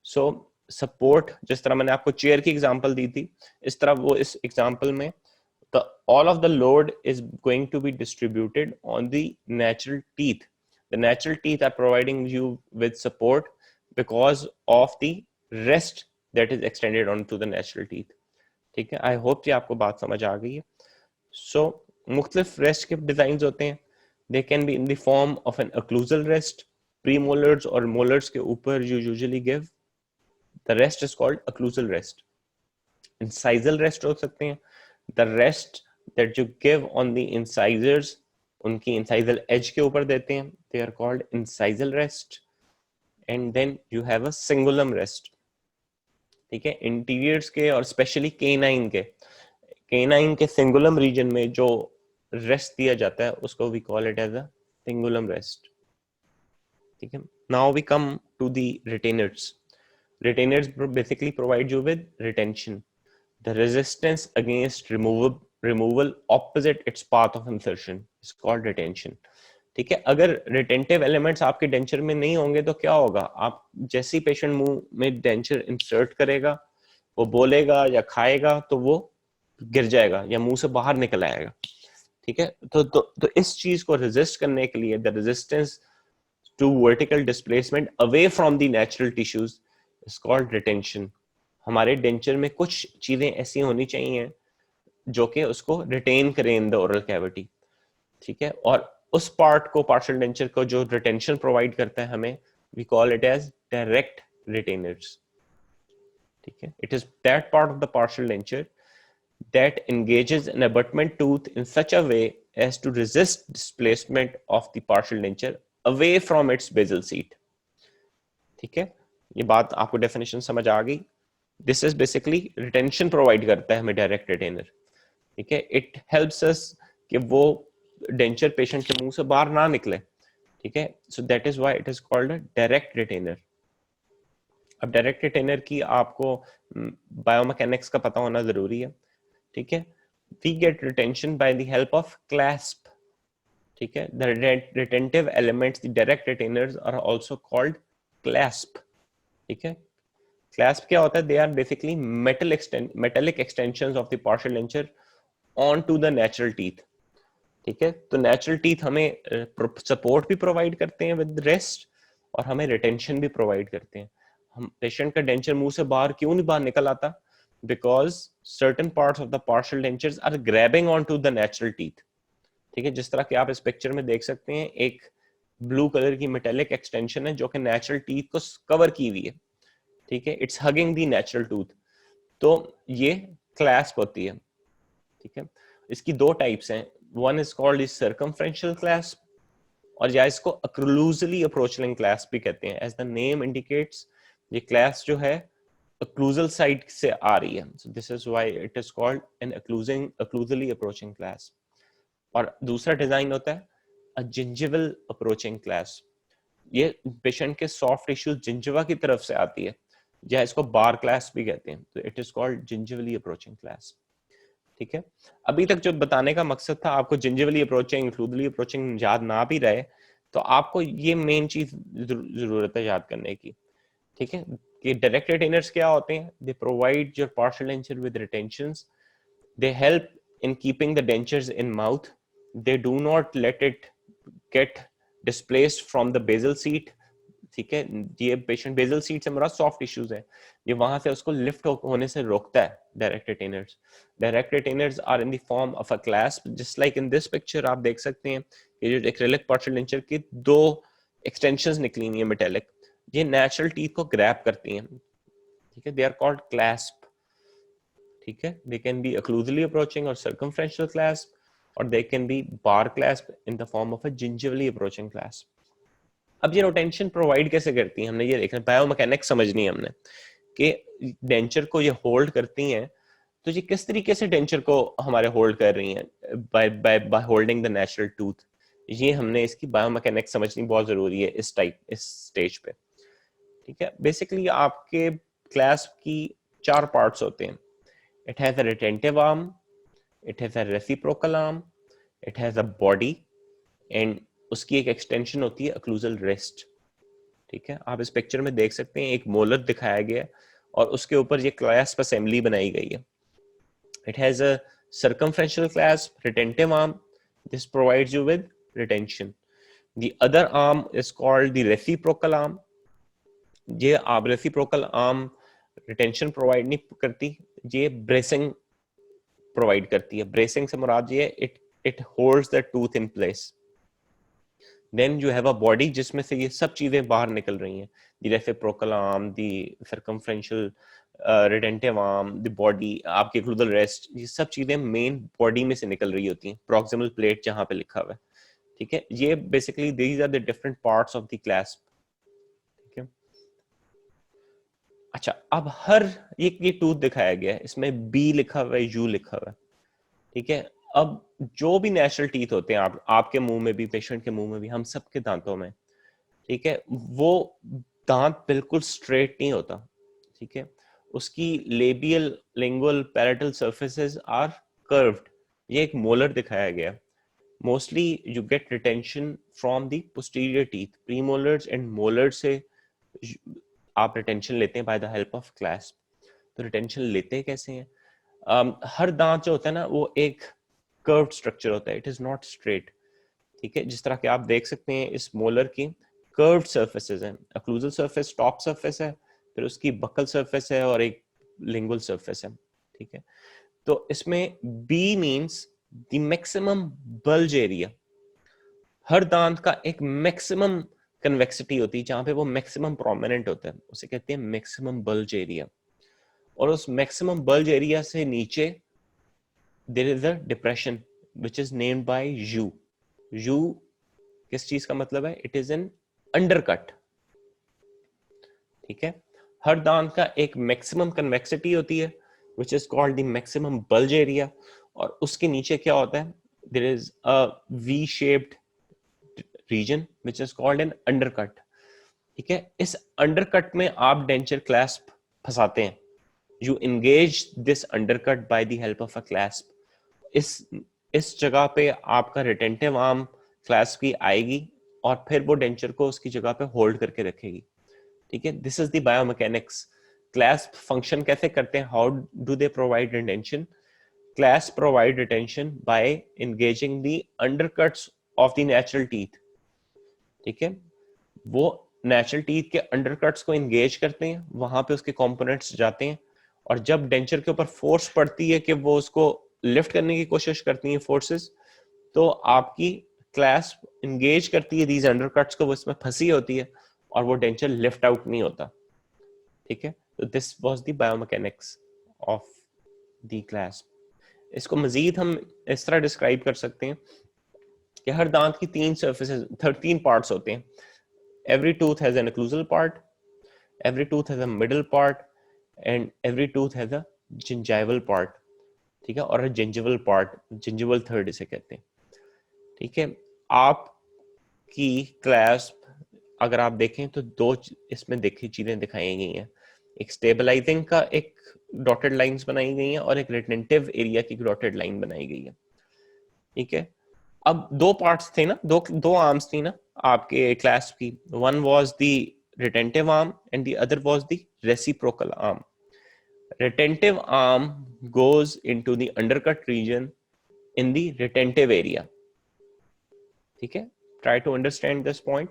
So support, जिस तरह मैंने आपको चेयर की एग्जांपल दी थी, इस तरह वो इस एग्जांपल में all of the load is going to be distributed on the natural teeth. The natural teeth are providing you with support because of the rest that is extended onto the natural teeth. ठीक है. I hope कि आपको बात समझ आ गई है. So मुख्तलिफ रेस्ट के डिजाइन होते हैं. They can be in the form of an occlusal rest. Premolars और molars के ऊपर you usually give. The rest is called occlusal rest. Incisal rest हो सकते हैं. The rest that you give on the incisors, उनकी incisal edge के ऊपर देते हैं, they are called incisal rest. And then you have a cingulum rest. ठीक है. इंटीरियर्स के और स्पेशली केनाइन के सिंगुलम रीजन में जो रेस्ट दिया जाता है उसको we call it as a cingulum rest. ठीक है. Now we come to the retainers. Retainers basically provide you with retention, the resistance against removal opposite its path of insertion is called retention. ठीक है. अगर रिटेंटिव एलिमेंट्स आपके डेंचर में नहीं होंगे तो क्या होगा, आप जैसे ही पेशेंट मुंह में डेंचर इंसर्ट करेगा, वो बोलेगा या खाएगा तो वो गिर जाएगा या मुंह से बाहर निकल आएगा. ठीक है. तो इस चीज को रेजिस्ट करने के लिए the resistance to vertical displacement away from the natural tissues is called retention. हमारे डेंचर में कुछ चीजें ऐसी होनी चाहिए जो कि उसको रिटेन करें इन द ओरल कैविटी. ठीक है. और उस पार्ट को, पार्शियल डेंचर को जो रिटेंशन प्रोवाइड करता है हमें, we call it as direct retainers. ठीक है. It is that part of the partial denture that engages an abutment tooth in such a way as to resist displacement of the partial denture away from its basal seat. ठीक है. ये बात आपको डेफिनेशन समझ आ गई. This is basically retention provide करता है हमें डायरेक्ट रिटेनर. ठीक है. इट हेल्प्स अस कि वो डेंचर पेशेंट के मुंह से बाहर ना निकले. ठीक है. So that is why it is called a direct retainer. अब डायरेक्ट रिटेनर की आपको बायोमैकेनिक्स का पता होना जरूरी है. ठीक है. We get retention by the help of clasp. ठीक है. The retentive elements, the direct retainers, are also called clasp. ठीक है. Clasp क्या होता है? They are basically metallic extensions of the partial denture onto the natural teeth. ठीक है. तो natural teeth हमें support भी provide करते हैं with rest और हमें retention भी provide करते हैं. हम पेशेंट का डेंचर मुंह से बाहर क्यों नहीं बाहर निकल आता? Because certain parts of the partial dentures are grabbing onto the natural teeth. ठीक है. जिस तरह कि आप इस पिक्चर में देख सकते हैं, एक ब्लू कलर की मेटेलिक एक्सटेंशन है जो कि नेचुरल टीथ को कवर की हुई है. ठीक है. It's hugging the natural tooth. तो ये क्लैस्प होती है. ठीक है. इसकी दो टाइप्स हैं. One is called circumferential clasp और या इसको अक्लूजली अप्रोचिंग क्लैस्प भी कहते हैं. एज द नेम इंडिकेट्स, ये क्लैस्प जो है occlusal side से आ रही है. So this is why it is called an occlusally approaching clasp. और दूसरा डिजाइन होता है a gingival approaching clasp. ये पेशेंट के सॉफ्ट टिश्यू जिंजिवा की तरफ से आती है, या इसको बार क्लैस्प भी कहते हैं. तो it is called gingival approaching clasp. ठीक है. अभी तक जो बताने का मकसद था, आपको gingival approaching, occlusally approaching याद ना भी रहे तो आपको ये मेन चीज जरूरत है याद करने की. ठीक है. कि डायरेक्ट रिटेनर्स क्या होते हैं? They provide your partial denture with retentions. They help in keeping the dentures in mouth. They do not let it get displaced from the basal seat. ठीक है. ये पेशेंट बेसल सीट से मेरा सॉफ्ट टिश्यूज है, ये वहां से उसको लिफ्ट होने से रोकता है. Direct retainers are in the form of a clasp. Just like in this picture आप देख सकते हैं ये जो एक्रिलिक पार्शियल डेंचर की दो एक्सटेंशंस निकली हुई है मेटेलिक, ये नेचुरल टीथ को ग्रैब करती हैं. ठीक है. They are called clasp. ठीक है. They can be occlusally approaching और circumferential clasp, और they can be bar clasp in the form of a gingival approaching clasp. अब ये रोटेंशन प्रोवाइड कैसे करती हैं, हमने ये देखना, बायोमैकेनिक्स समझनी है हमने कि डेंचर को ये होल्ड करती हैं. तो ये किस तरीके से डेंचर को हमारे होल्ड कर रही हैं? By holding the natural tooth. ये हमने इसकी बायोमैकेनिक्स समझनी बहुत जरूरी है इस स्टेज पे. ठीक है. बेसिकली आपके क्लैस्प की चार पार्ट्स होते हैं. It has a retentive arm, it has a reciprocal arm, it has a body, and उसकी एक एक्सटेंशन होती है अक्लूजल रेस्ट. ठीक है. आप इस पिक्चर में देख सकते हैं एक मोलर दिखाया गया है और उसके ऊपर ये क्लैस्प असेंबली बनाई गई है. It has a circumferential clasp, retentive arm. This provides you with retention. The other arm is called the reciprocal arm. ये आप रेसिप्रोकल आर्म रिटेंशन प्रोवाइड नहीं करती, ये ब्रेसिंग प्रोवाइड करती है. ब्रेसिंग से मुराद ये है it holds the tooth in place. Then you have a body जिसमें से ये सब चीजें बाहर निकल रही हैं. The reciprocal arm, the circumferential retentive arm, the body, आपके ओक्लूजल रेस्ट, ये सब चीजें मेन बॉडी में से निकल रही होती हैं. प्रॉक्सिमल प्लेट जहां पे लिखा हुआ है. ठीक है. ये basically these are the different parts of the clasp. अच्छा. अब हर ये टूथ दिखाया गया है, इसमें बी लिखा हुआ है, यू लिखा हुआ है. ठीक है. अब जो भी नेचुरल टीथ होते हैं आपके मुंह में भी, पेशेंट के मुंह में भी, हम सबके दांतों में, ठीक है, वो दांत बिल्कुल स्ट्रेट नहीं होता, ठीक है, उसकी labial, lingual, palatal surfaces are curved. ये एक मोलर दिखाया गया। Mostly you get retention from the posterior teeth, premolars and molar से आप रिटेंशन लेते हैं by the help of clasp. तो रिटेंशन लेते कैसे हैं? हर दांत जो होता है ना वो एक कर्व्ड स्ट्रक्चर होता है, इट इज नॉट स्ट्रेट, ठीक है। जिस तरह के आप देख सकते हैं इस मोलर की कर्व्ड सर्फेसेस हैं, अक्लूजल सर्फेस टॉप सर्फेस है, फिर उसकी बकल सर्फेस है और एक लिंगुअल सर्फेस है, ठीक है। तो इसमें B means the maximum bulge area. हर दांत का एक मैक्सिमम कन्वेक्सिटी होती है जहां पे वो मैक्सिमम प्रोमिनेंट होता है, उसे कहते हैं मैक्सिमम बल्ज एरिया। और उस मैक्सिमम बल्ज एरिया से नीचे there is a depression which is named by you. You किस चीज का मतलब है? इट इज एन अंडरकट, ठीक है। हर दांत का एक मैक्सिमम कन्वेक्सिटी होती है which is called the maximum bulge area, और उसके नीचे क्या होता है? there is a V shaped region which is called an undercut, ठीक है। इस अंडरकट में आप डेंचर क्लैस्प फंसाते हैं, you engage this undercut by the help of a clasp। इस जगह पे आपका रिटेंटिव आर्म क्लैस्प की आएगी और फिर वो डेंचर को उसकी जगह पे होल्ड करके रखेगी, ठीक है। This is the biomechanics. Clasp function कैसे करते हैं? How do they provide retention? Clasp provide retention by engaging the undercuts of the natural teeth, ठीक है। वो नेचुरल टीथ के अंडरकट्स को एंगेज करते हैं, वहां पे उसके कंपोनेंट्स जाते हैं, और जब डेंचर के ऊपर फोर्स पड़ती है कि वो उसको लिफ्ट करने की कोशिश करती है फोर्सेस, तो आपकी क्लैस्प एंगेज करती है दीज अंडरकट्स को, वो इसमें फंसी होती है और वो डेंचर लिफ्ट आउट नहीं होता, ठीक है। तो this was the biomechanics of the clasp. इसको मजीद हम इस तरह डिस्क्राइब कर सकते हैं कि हर दांत की तीन सर्फेसेस, 13 पार्ट्स होते हैं। every tooth has an occlusal part, every tooth has a middle part, and every tooth has a gingival part, ठीक है, और gingival part, gingival third इसे कहते हैं, ठीक है। आपकी क्लैस्प अगर आप देखें तो दो इसमें देखी चीजें दिखाई गई हैं, एक स्टेबलाइजिंग का एक डॉटेड लाइंस बनाई गई हैं और एक रिटेंटिव एरिया की डॉटेड लाइन बनाई गई है, ठीक है। अब दो पार्ट्स थे ना, दो आर्म्स थी ना आपके क्लैस्प की, one was the retentive arm and the other was the reciprocal arm. Retentive arm goes into the undercut region in the retentive area, ठीक है। Try to understand this point.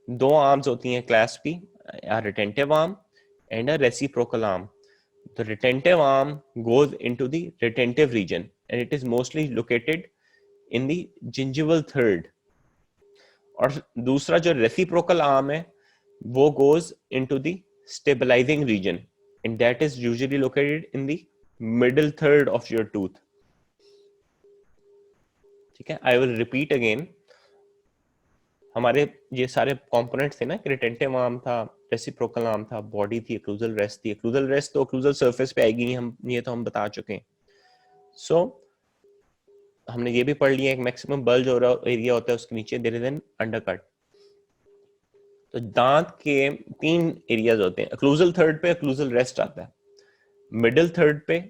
दो आर्म्स होती हैं क्लैस्प की, retentive arm and a reciprocal arm. The retentive arm goes into the retentive region and it is mostly located in the gingival third, और दूसरा जो रेसिप्रोकल आर्म है वो goes into the stabilizing region and that is usually located in the middle third of your tooth, ठीक है। I will repeat again। हमारे ये सारे कंपोनेंट्स थे ना, रिटेंटिव आर्म था, रेसिप्रोकल आर्म था, बॉडी थी, ओक्लूजल रेस्ट थी। ओक्लूजल रेस्ट तो ओक्लूजल सरफेस पे आएगी, हम ये तो हम बता चुके हैं। सो हमने ये भी पढ़ लिया, एक मैक्सिमम बल्ज एरिया होता है, उसके नीचे देयर इज एन अंडरकट। तो दांत के तीन एरियाज होते हैं। ओक्लूजल थर्ड पे ओक्लूजल रेस्ट आता है, मिडिल थर्ड पे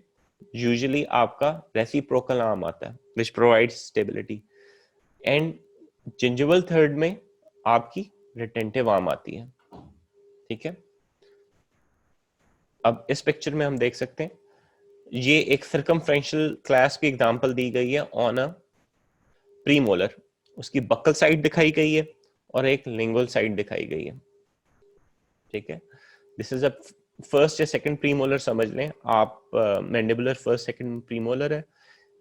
यूजुअली आपका रेसिप्रोकल आर्म आता है which provides stability, and gingival third में आपकी रिटेंटिव आर्म आती है, ठीक है। अब इस पिक्चर में हम देख सकते हैं ये एक सर्कमफ्रेंशियल क्लास की एग्जांपल दी गई है ऑन अ प्रीमोलर। उसकी बक्कल साइड दिखाई गई है और एक लिंगुअल साइड दिखाई गई है, ठीक है। दिस इज अ फर्स्ट या सेकंड प्रीमोलर समझ लें आप, मैंडिबुलर फर्स्ट सेकंड प्रीमोलर है।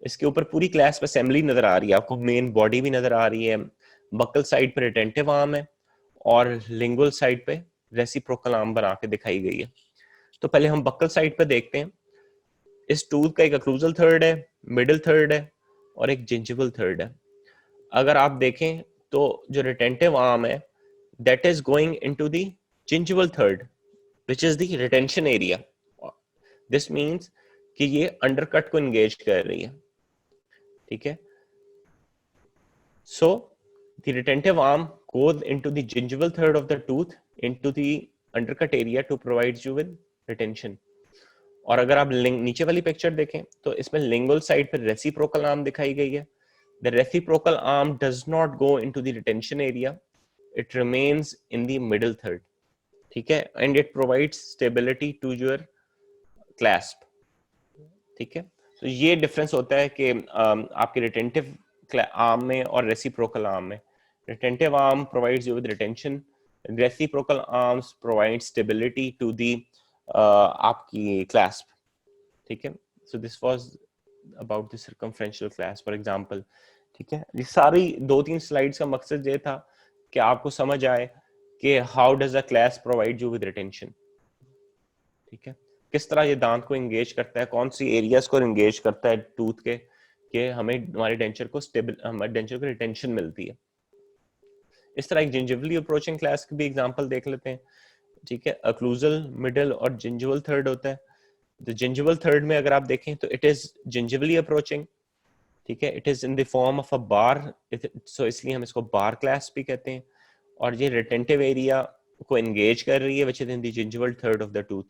इसके ऊपर पूरी क्लास असेंबली नजर आ रही है आपको, मेन बॉडी भी नजर आ रही है, बक्कल साइड पे रिटेंटिव आर्म है और लिंगुअल साइड पे रेसिप्रोकल आर्म बना के दिखाई गई है। तो पहले हम बक्कल साइड पे देखते हैं। इस टूथ का एक ओक्लूजल थर्ड है, मिडिल थर्ड है और एक जिंजिवल थर्ड है। अगर आप देखें तो जो रिटेंटिव आर्म है that is going into the gingival third which is the retention area. This means कि ये अंडरकट को एंगेज कर रही है, ठीक है। So the retentive arm goes into the gingival third of the tooth into the undercut area to provide you with retention. और अगर आप नीचे वाली पिक्चर देखें तो इसमें लिंगुअल साइड पर रेसिप्रोकल आर्म दिखाई गई है. The reciprocal arm does not go into the retention area. It remains in the middle third. ठीक है, and it provides stability to your clasp. ठीक है, तो ये डिफरेंस होता है कि आपके रिटेंटिव आर्म में और रेसिप्रोकल आर्म में. Retentive arm provides you with retention, reciprocal arms provide stability to the आपकी क्लैस्प. ठीक है, so this was about the circumferential clasp for example. ठीक है, ये सारी 2-3 स्लाइड्स का मकसद ये था कि आपको समझ आए कि how does a clasp provide you with retention. ठीक है, किस तरह ये दांत को एंगेज करता है, कौन सी एरियाज को एंगेज करता है टूथ के, कि हमें हमारे डेंचर को स्टेबल, हमारे डेंचर को रिटेंशन मिलती है. इस तरह एक जिंजिवली अप्रोचिंग क्लास की भी एग्जांपल देख लेते हैं. ठीक है, अक्लूजल, मिडल और जिंजिवल थर्ड होता है. तो जिंजिवल थर्ड में अगर आप देखें तो इट इज जिंजिवली अप्रोचिंग. ठीक है, it is in the form of a bar, so इसलिए हम इसको बार क्लास भी कहते हैं. और ये रिटेंटिव एरिया को एंगेज कर रही है which is in the gingival third of the tooth.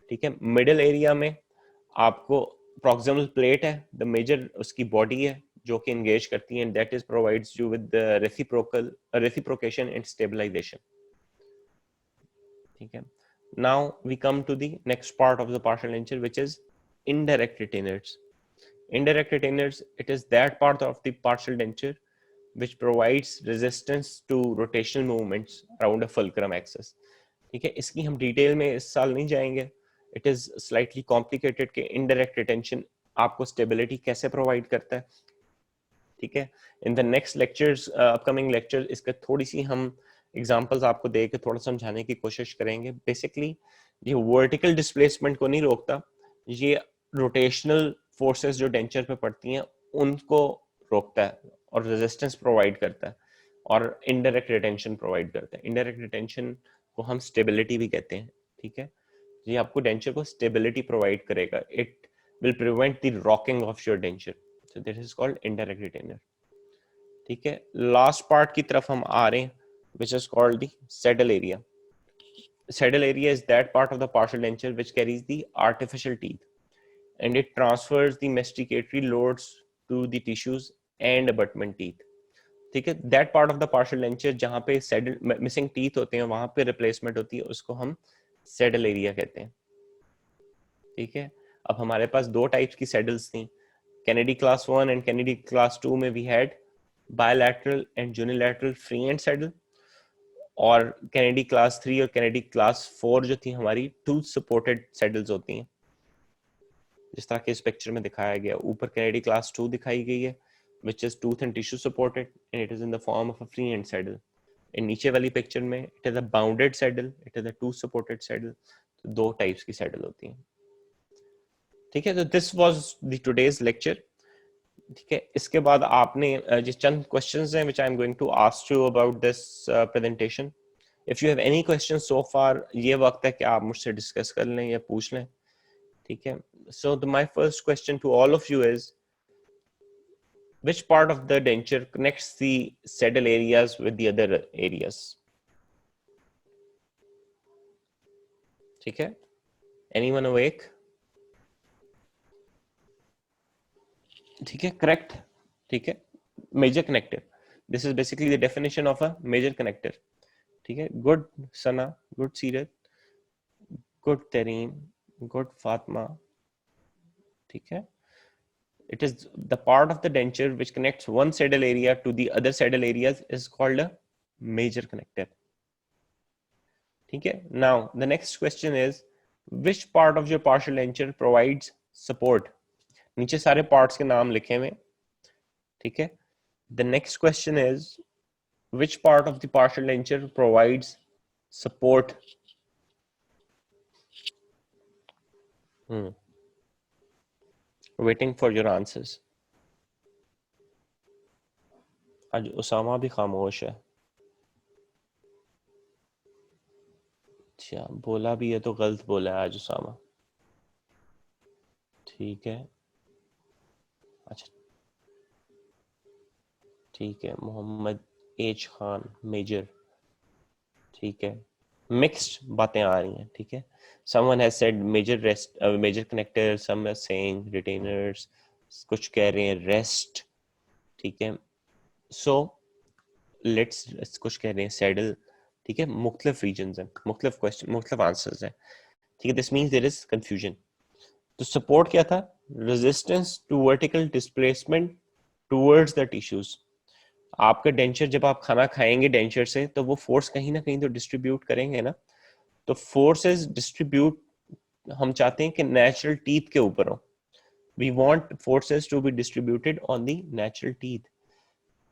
ठीक है, मिडिल एरिया में आपको प्रॉक्सिमल प्लेट है, द मेजर उसकी बॉडी है जो कि एंगेज करती है, that is provides you with reciprocation and stabilization. ठीक है, now we come to the next part of the partial denture which is indirect retainers. Indirect retainers, it is that part of the partial denture which provides resistance to rotational movements around a fulcrum axis. ठीक है, इसकी हम डिटेल में इस साल नहीं जाएंगे. इट इज स्लाइटली कॉम्प्लिकेटेड कि इनडायरेक्ट रिटेंशन आपको स्टेबिलिटी कैसे प्रोवाइड करता है. ठीक है, in the next lectures, upcoming lecture, इसका थोड़ी सी हम एग्जांपल्स आपको दे के थोड़ा समझाने की कोशिश करेंगे. बेसिकली ये वर्टिकल डिस्प्लेसमेंट को नहीं रोकता, ये रोटेशनल फोर्सेस जो डेंचर पे पड़ती हैं उनको रोकता है और रेजिस्टेंस प्रोवाइड करता है और इनडायरेक्ट रिटेंशन प्रोवाइड करता है. इनडायरेक्ट रिटेंशन को हम स्टेबिलिटी भी कहते हैं. ठीक है, ये आपको डेंचर को स्टेबिलिटी प्रोवाइड करेगा. It will prevent the rocking of your denture, so this is called indirect retainer. ठीक है, लास्ट पार्ट की तरफ हम आ रहे हैं which is called the saddle area. Saddle area is that part of the partial denture which carries the artificial teeth and it transfers the masticatory loads to the tissues and abutment teeth. ठीक है, that part of the partial denture जहाँ पे saddle missing teeth होते हैं वहां पे replacement होती है, उसको हम saddle area कहते हैं. ठीक है, अब हमारे पास दो टाइप्स की saddles थी. Kennedy class 1 and Kennedy class 2 में we had bilateral and unilateral free end saddle, और कैनेडी क्लास 3 और कैनेडी क्लास 4 जो थी हमारी टूथ सपोर्टेड सैडल्स होती हैं, जिस तरह के इस पिक्चर में दिखाया गया. ऊपर कैनेडी क्लास 2 दिखाई गई है which is tooth and tissue supported and it is in the form of a free end saddle. नीचे वाली पिक्चर में it is a bounded saddle, it is a tooth supported saddle. तो दो टाइप्स की सैडल होती हैं. ठीक है, तो this was the today's lecture. ठीक है, इसके बाद आपने जो चंद क्वेश्चंस हैं which I am going to ask you about this presentation. If you have any questions so far, ये वक्त है कि आप मुझसे डिस्कस कर लें या पूछ लें. ठीक है, so my first question to all of you is, which part of the denture connects the saddle areas with the other areas? ठीक है, anyone awake? ठीक है, correct. ठीक है, major connector. This is basically the definition of a major connector. ठीक है, good Sana, good Sirat, good Tareem, good Fatma. ठीक है, it is the part of the denture which connects one saddle area to the other saddle areas is called a major connector. ठीक है, now the next question is, which part of your partial denture provides support? नीचे सारे parts के नाम लिखे हुए. ठीक है, the next question is, which part of the partial denture provides support? Waiting for your answers. आज उसामा भी खामोश है. अच्छा, बोला भी है तो गलत बोला है आज उसामा. ठीक है, अच्छा ठीक है. मोहम्मद एच खान मेजर, ठीक है, मिक्स्ड बातें आ रही हैं, ठीक है। someone has said major rest, major connector, some are saying retainers, कुछ कह रहे हैं रेस्ट, ठीक है। सो लेट्स कुछ कह रहे हैं सैडल, ठीक है। मुख्तलिफ रीजन है, मुख्तलिफ क्वेश्चन, मुख्तलिफ आंसर्स है, ठीक है। This means there is confusion. तो सपोर्ट क्या था? Resistance to vertical displacement towards the tissues. आपका डेंचर, जब आप खाना खाएंगे डेंचर से, तो वो फोर्स कहीं ना कहीं तो डिस्ट्रीब्यूट करेंगे ना। तो फोर्सेस डिस्ट्रीब्यूट हम चाहते हैं कि नेचुरल टीथ के ऊपर हो। We want forces to be distributed on the natural teeth,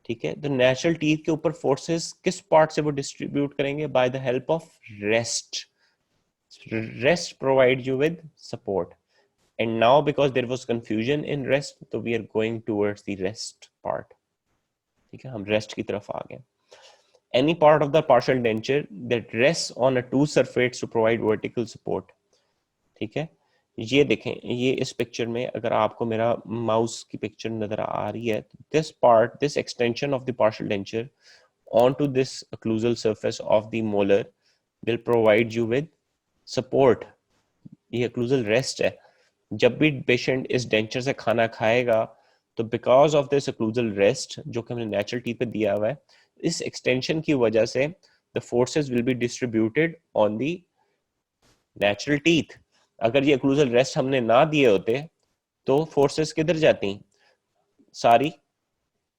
ठीक है। तो नेचुरल टीथ के ऊपर फोर्सेस किस पार्ट से वो डिस्ट्रीब्यूट करेंगे? By the help of rest. Rest provide you with support, and now because there was confusion in rest, तो we are going towards the rest part, ठीक है। हम रेस्ट की तरफ आ गए। Any part of the partial denture that rests on a tooth surface to provide vertical support, ठीक है। ये देखें, ये इस पिक्चर में अगर आपको मेरा माउस की पिक्चर नजर आ रही है, this part, this extension of the partial denture onto this occlusal surface of the molar will provide you with support। ये occlusal rest है। जब भी पेशेंट इस डेंचर से खाना खाएगा, तो because of this occlusal rest जो कि हमने नेचुरल टीथ पे दिया हुआ है, इस एक्सटेंशन की वजह से the forces will be distributed on the natural teeth. अगर ये occlusal rest हमने ना दिए होते, तो फोर्सेस किधर जाती? सारी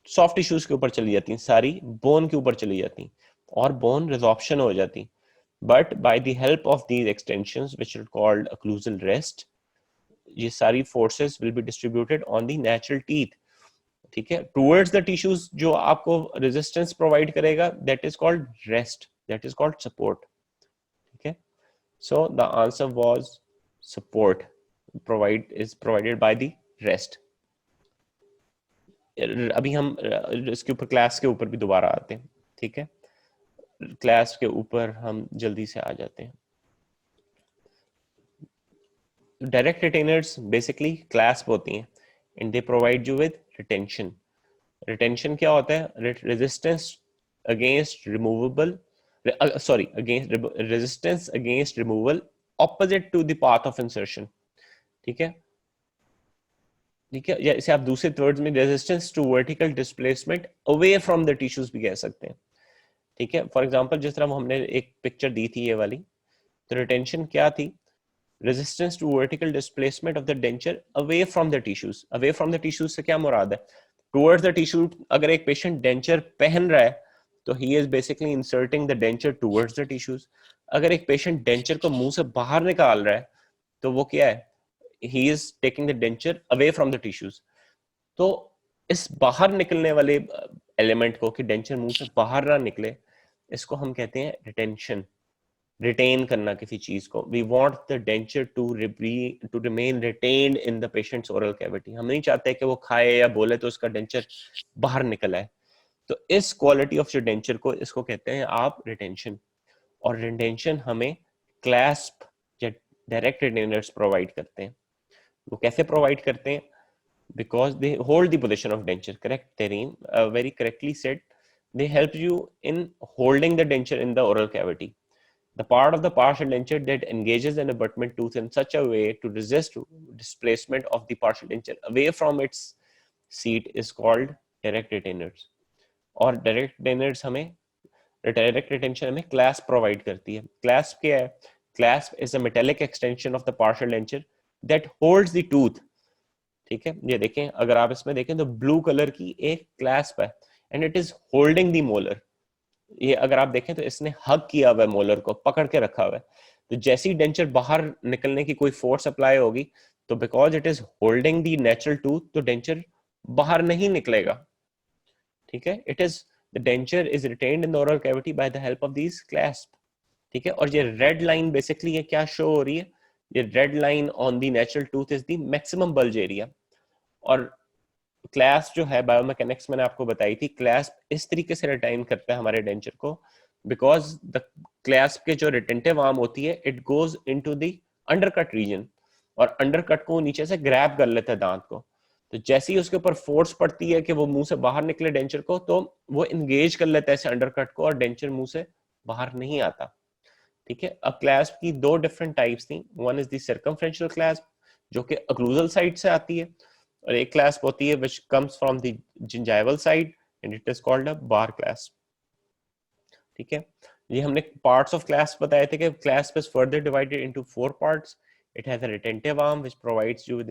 सॉफ्ट टिश्यूज के ऊपर चली जाती, सारी बोन के ऊपर चली जाती, और बोन रिजॉर्प्शन हो जाती। But by the help of these extensions which are called occlusal rest, ये सारी forces will be distributed on the natural teeth, ठीक है, टुवर्ड्स द टिश्यूज। जो आपको रेजिस्टेंस प्रोवाइड करेगा, that is called rest, that is called support, ठीक है। So the answer was support is provided by the rest। अभी हम इसके ऊपर क्लास के ऊपर भी दोबारा आते हैं, ठीक है। क्लास के ऊपर हम जल्दी से आ जाते हैं। डायरेक्ट रिटेनर्स बेसिकली क्लास्प होती हैं, and they provide you with retention. Retention क्या होता है? Resistance against removable, sorry, against resistance against removal opposite to the path of insertion, ठीक है, ठीक है। या इसे आप दूसरे वर्ड्स में resistance to vertical displacement away from the tissues भी कह सकते हैं, ठीक है। फॉर एग्जांपल, जिस तरह हमने एक पिक्चर दी थी ये वाली, तो रिटेंशन क्या थी? Resistance to vertical displacement of the denture away from the tissues. Away from the tissues से क्या मुराद है? Towards the tissue. अगर एक पेशेंट डेंचर पहन रहा है, तो he is basically inserting the denture towards the tissues. अगर एक पेशेंट डेंचर को मुंह से बाहर निकाल रहा है, तो वो क्या है? He is taking the denture away from the tissues. तो इस बाहर निकलने वाले एलिमेंट को, कि डेंचर मुंह से बाहर ना निकले, इसको हम कहते हैं रिटेंशन। रिटेन करना किसी चीज को। We want the denture to remain retained in the patient's oral cavity. हम नहीं चाहते कि वो खाए या बोले तो उसका डेंचर बाहर निकल आए। तो इस क्वालिटी ऑफ जो डेंचर को, इसको कहते हैं आप रिटेंशन। और रिटेंशन हमें क्लैस्प या डायरेक्ट रिटेनर्स प्रोवाइड करते हैं। वो कैसे प्रोवाइड करते हैं? because they hold the position of denture, correct, Tareen? Very correctly said. They help you in holding the denture in the oral cavity. The part of the partial denture that engages an abutment tooth in such a way to resist displacement of the partial denture away from its seat is called direct retainers. और direct retainers हमें, direct retention हमें clasp provide करती है। clasp क्या है? clasp is a metallic extension of the partial denture that holds the tooth, ठीक है। ये देखें, अगर आप इसमें देखें तो ब्लू कलर की एक क्लैस्प है, and it is holding the molar. ये अगर आप देखें तो इसने हग किया हुआ है, मोलर को पकड़ के रखा हुआ है। तो जैसी डेंचर बाहर निकलने की कोई फोर्स अप्लाई होगी, तो because it is holding the natural tooth, तो डेंचर बाहर नहीं निकलेगा, ठीक है। It is the denture is retained in the oral cavity bye the help of these clasp, ठीक है। और ये रेड लाइन बेसिकली ये क्या शो हो रही है? ये red line on the natural tooth is the maximum bulge area. और क्लैस्प जो है, बायोमैकेनिक्स मैंने आपको बताई थी, क्लैस्प इस तरीके से रिटेन करता है हमारे डेंचर को, बिकॉज द क्लैस्प के जो रिटेंटिव आर्म होती है, it goes into the undercut region, और अंडरकट को नीचे से ग्रैब कर लेता है दांत को। तो जैसे ही उसके ऊपर फोर्स पड़ती है कि वो मुंह से बाहर निकले डेंचर को, तो वो इंगेज कर लेता है इसे अंडरकट को और डेंचर मुंह से बाहर नहीं आता। ठीक है, अब क्लैस्प की दो डिफरेंट टाइप्स थी। One is the circumferential clasp जो कि अक्लूजल साइड से आती है, और एक क्लैस्प होती है which comes from the gingival side and it is called a bar clasp. ठीक है, ये हमने पार्ट्स ऑफ क्लैस्प बताए थे कि clasp is further divided into four parts. It has a retentive arm which provides you with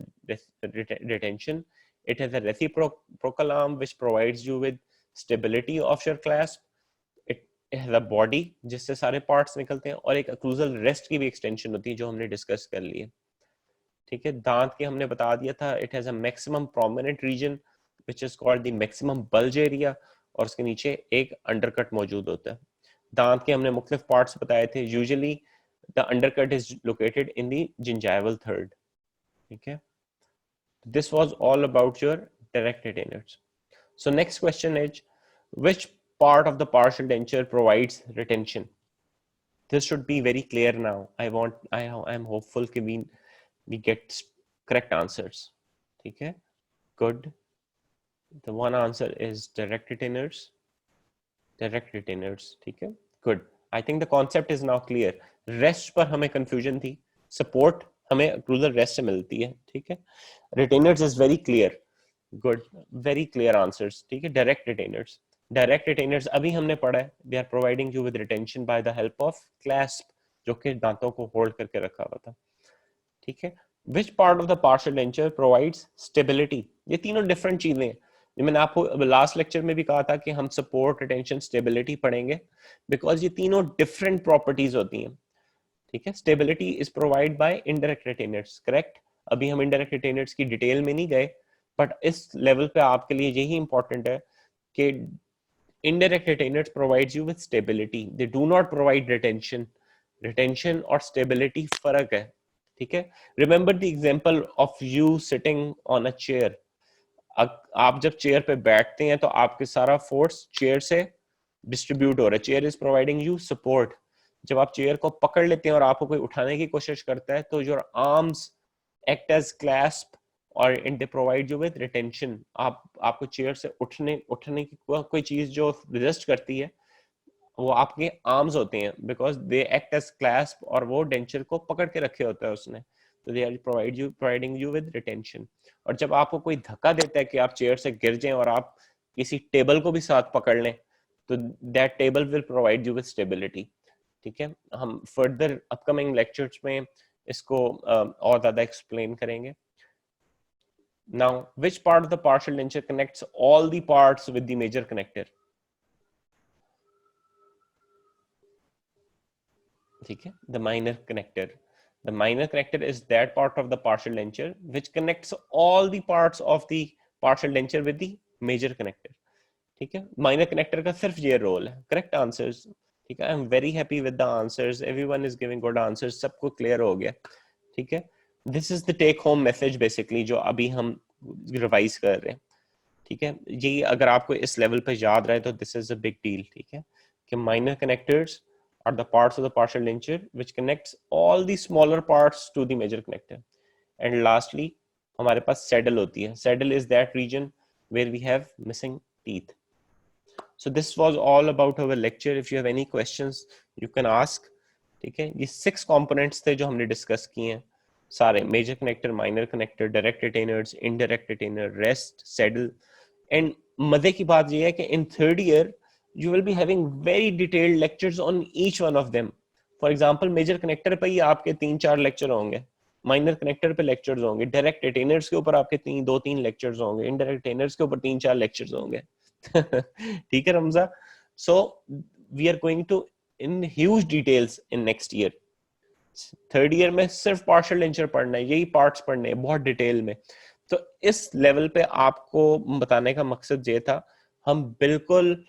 retention. It has a reciprocal arm which provides you with stability of your clasp. It has a body जिससे सारे parts निकलते हैं, और एक occlusal rest की भी extension होती है जो हमने discuss कर ली है. ठीक है, दांत की हमने बता दिया था. It has a maximum prominent region which is called the maximum bulge area, और उसके नीचे एक undercut मौजूद होता है. दांत के हमने मुख्तलिफ पार्ट्स बताए थे. Usually the undercut is located in the gingival third. Okay, this was all about your direct retainers. So next question is, which part of the partial denture provides retention? This should be very clear now. I am hopeful that we get correct answers. Okay, good. The one answer is direct retainers. Direct retainers. Okay, good. I think the concept is now clear. Rest पर हमें कंफ्यूजन थी, सपोर्ट हमें अक्लूजल रेस्ट से मिलती है. ठीक है, retainers is very clear. Good, very clear answers. ठीक है, डायरेक्ट रिटेनर्स. डायरेक्ट रिटेनर्स अभी हमने पढ़ा है. They are providing you with retention by the help of clasp, जो कि दांतों को होल्ड करके रखा हुआ था. ठीक है, which part of the partial denture provides stability? ये तीनों डिफरेंट चीजें हैं. मैंने आपको लास्ट लेक्चर में भी कहा था कि हम सपोर्ट, रिटेंशन, स्टेबिलिटी पढ़ेंगे, बिकॉज ये तीनों डिफरेंट प्रॉपर्टीज होती हैं. ठीक है, stability is provide by indirect retainers. Correct, अभी हम इनडायरेक्ट रिटेनर्स की डिटेल में नहीं गए, बट इस लेवल पे आपके लिए यही इंपॉर्टेंट है कि indirect retainers provides you with stability, they do not provide retention. Retention और स्टेबिलिटी फर्क है. ठीक है, remember the example of you sitting on a chair. आप जब चेयर पे बैठते हैं तो आपके सारा फोर्स चेयर से डिस्ट्रीब्यूट हो रहा है. Chair is providing you support. जब आप चेयर को पकड़ लेते हैं और आपको कोई उठाने की कोशिश करता है, तो your arms act as clasp और and they provide you with retention. आपको चेयर से उठने की कोई चीज जो रेजिस्ट करती है, वो आपके आर्म्स होते हैं, because they act as clasp, और वो डेंचर को पकड़ के रखे होता है उसने. तो they are providing you with retention. और जब आपको कोई धक्का देता है कि आप चेयर से गिर जाएं और आप किसी टेबल को भी साथ पकड़ लें, तो that table will provide you with stability. ठीक है, हम फर्दर अपकमिंग लेक्चर्स में इसको और ज्यादा एक्सप्लेन करेंगे. Now, which part of the partial denture connects all the parts with the major connector? ठीक है, the minor connector. The minor connector is that part of the partial denture which connects all the parts of the partial denture with the major connector. ठीक है, माइनर कनेक्टर का सिर्फ ये रोल है. Correct answers. ठीक है, I am very happy with the answers. Everyone is giving good answers. सबको क्लियर हो गया. ठीक है, this is the take home message basically जो अभी हम रिवाइज कर रहे हैं. ठीक है, ये अगर आपको इस लेवल पे याद रहे तो this is a big deal. ठीक है, कि minor connectors are the parts of the partial denture which connects all the smaller parts to the major connector. And lastly, हमारे पास saddle होती है. Saddle is that region where we have missing teeth. So this was all about our lecture. If you have any questions, you can ask. ठीक है, ये 6 components थे जो हमने डिस्कस किए हैं सारे. Major connector, minor connector, direct retainers, indirect retainer, rest, saddle. And मजे की बात ये है कि in third year you will be having very detailed lectures on each one of them. For example, major connector पे ही आपके 3-4 लेक्चर होंगे, माइनर कनेक्टर पे लेक्चर्स होंगे, डायरेक्ट रिटेनर्स के ऊपर आपके 2-3 लेक्चर्स होंगे, इनडायरेक्ट रिटेनर्स के ऊपर 3-4 लेक्चर्स होंगे. ठीक है रमजा. So we are going to in huge details in next year. Third year में सिर्फ पार्शियल डेंचर पढ़ना है, यही पार्ट्स पढ़ने हैं बहुत डिटेल में. तो इस लेवल पे आपको बताने का मकसद ये था. हम बिल्कुल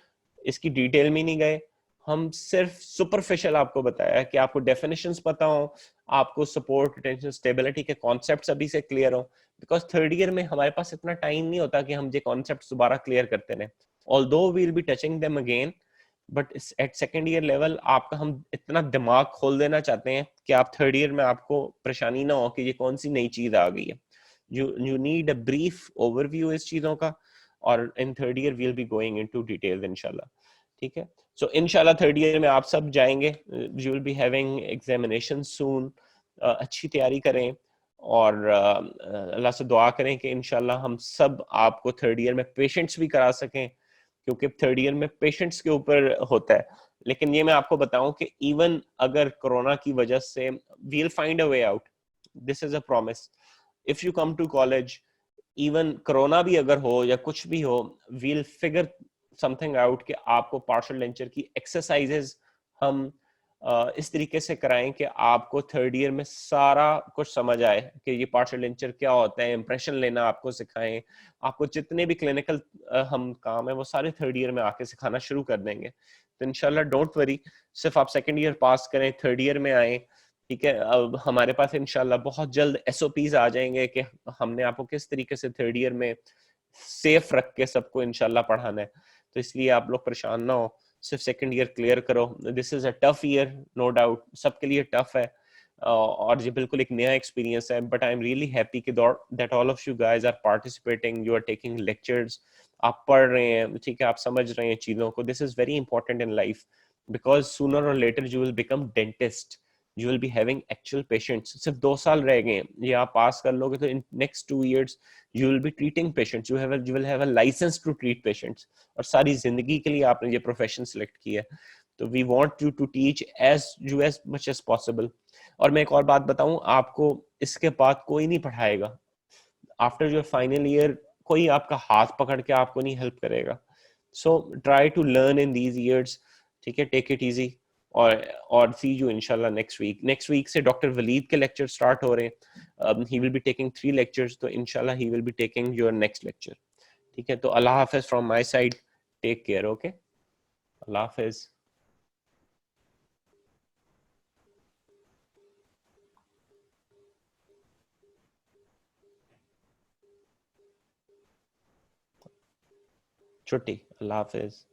इसकी डिटेल में नहीं गए, हम सिर्फ सुपरफिशियल आपको बताया कि आपको डेफिनेशंस पता हो, आपको सपोर्ट, रिटेंशन, स्टेबिलिटी के कॉन्सेप्ट्स अभी से क्लियर हो. बिकॉज थर्ड ईयर में हमारे पास इतना टाइम नहीं होता कि हम ये कॉन्सेप्ट्स दोबारा क्लियर करते रहे. Although we will be touching them again, but at second year level आपका हम इतना दिमाग खोल देना चाहते हैं कि आप थर्ड ईयर में आपको परेशानी ना हो कि ये कौन सी नई चीज आ गई है. you need a brief overview इस चीजों का, और in third year we'll be going into details इंशाल्लाह. ठीक है, so इंशाल्लाह थर्ड ईयर में आप सब जाएंगे, you will be having examination soon. अच्छी तैयारी करें और अल्लाह से दुआ करें कि इंशाल्लाह हम सब आपको थर्ड ईयर में पेशेंट्स भी करा सकें, क्योंकि थर्ड ईयर में पेशेंट्स के ऊपर होता है. लेकिन ये मैं आपको बताऊं कि इवन अगर कोरोना की वजह से we'll find a way out, this is a promise. If you come to college, even corona भी अगर हो या कुछ भी हो, वील फिगर समथिंग आउट कि आपको पार्शियल लेंचर की एक्सरसाइजेस हम इस तरीके से कराएं कि आपको थर्ड ईयर में सारा कुछ समझ आए कि ये पार्शियल लेंचर क्या होता है, इंप्रेशन लेना आपको सिखाएं. आपको जितने भी क्लिनिकल हम काम है वो सारे थर्ड ईयर में आके सिखाना शुरू कर देंगे. तो इंशाल्लाह डोंट वरी, सिर्फ आप सेकंड ईयर पास करें, थर्ड ईयर में आए. ठीक है, अब हमारे पास इंशाल्लाह बहुत जल्द एसओपीज आ जाएंगे कि हमने आपको किस तरीके से थर्ड ईयर में सेफ रख के सबको इंशाल्लाह पढ़ाना है. तो इसलिए आप लोग परेशान ना हो, सिर्फ सेकंड ईयर क्लियर करो. This is a tough year, no doubt, सबके लिए टफ है और ये बिल्कुल एक नया एक्सपीरियंस है. But I am really happy कि that all of you guys are participating, you are taking lectures, आप पढ़ रहे हैं, ठीक है, आप समझ रहे हैं चीजों को. This is very important in life, because sooner or later you will become dentist, you will be having actual patients. सिर्फ 2 साल रह गए हैं, ये आप पास कर लोगे तो in next 2 years you will be treating patients, you will have a license to treat patients, और सारी जिंदगी के लिए आपने ये प्रोफेशन सिलेक्ट किया है. तो we want you to teach as much as possible. और मैं एक और बात बताऊं आपको, इसके बाद कोई नहीं पढ़ाएगा आफ्टर योर फाइनल ईयर, कोई आपका हाथ पकड़ के आपको नहीं हेल्प करेगा. So try to learn in these years. ठीक है, टेक इट इजी. और सी यू इंशाल्लाह नेक्स्ट वीक से डॉक्टर वलीद के लेक्चर स्टार्ट हो रहे हैं. He will be taking 3 lectures, तो इंशाल्लाह he will be taking your next lecture. ठीक है, तो अल्लाह हाफिज from my side, take care. Okay, अल्लाह हाफिज. छुट्टी, अल्लाह हाफिज.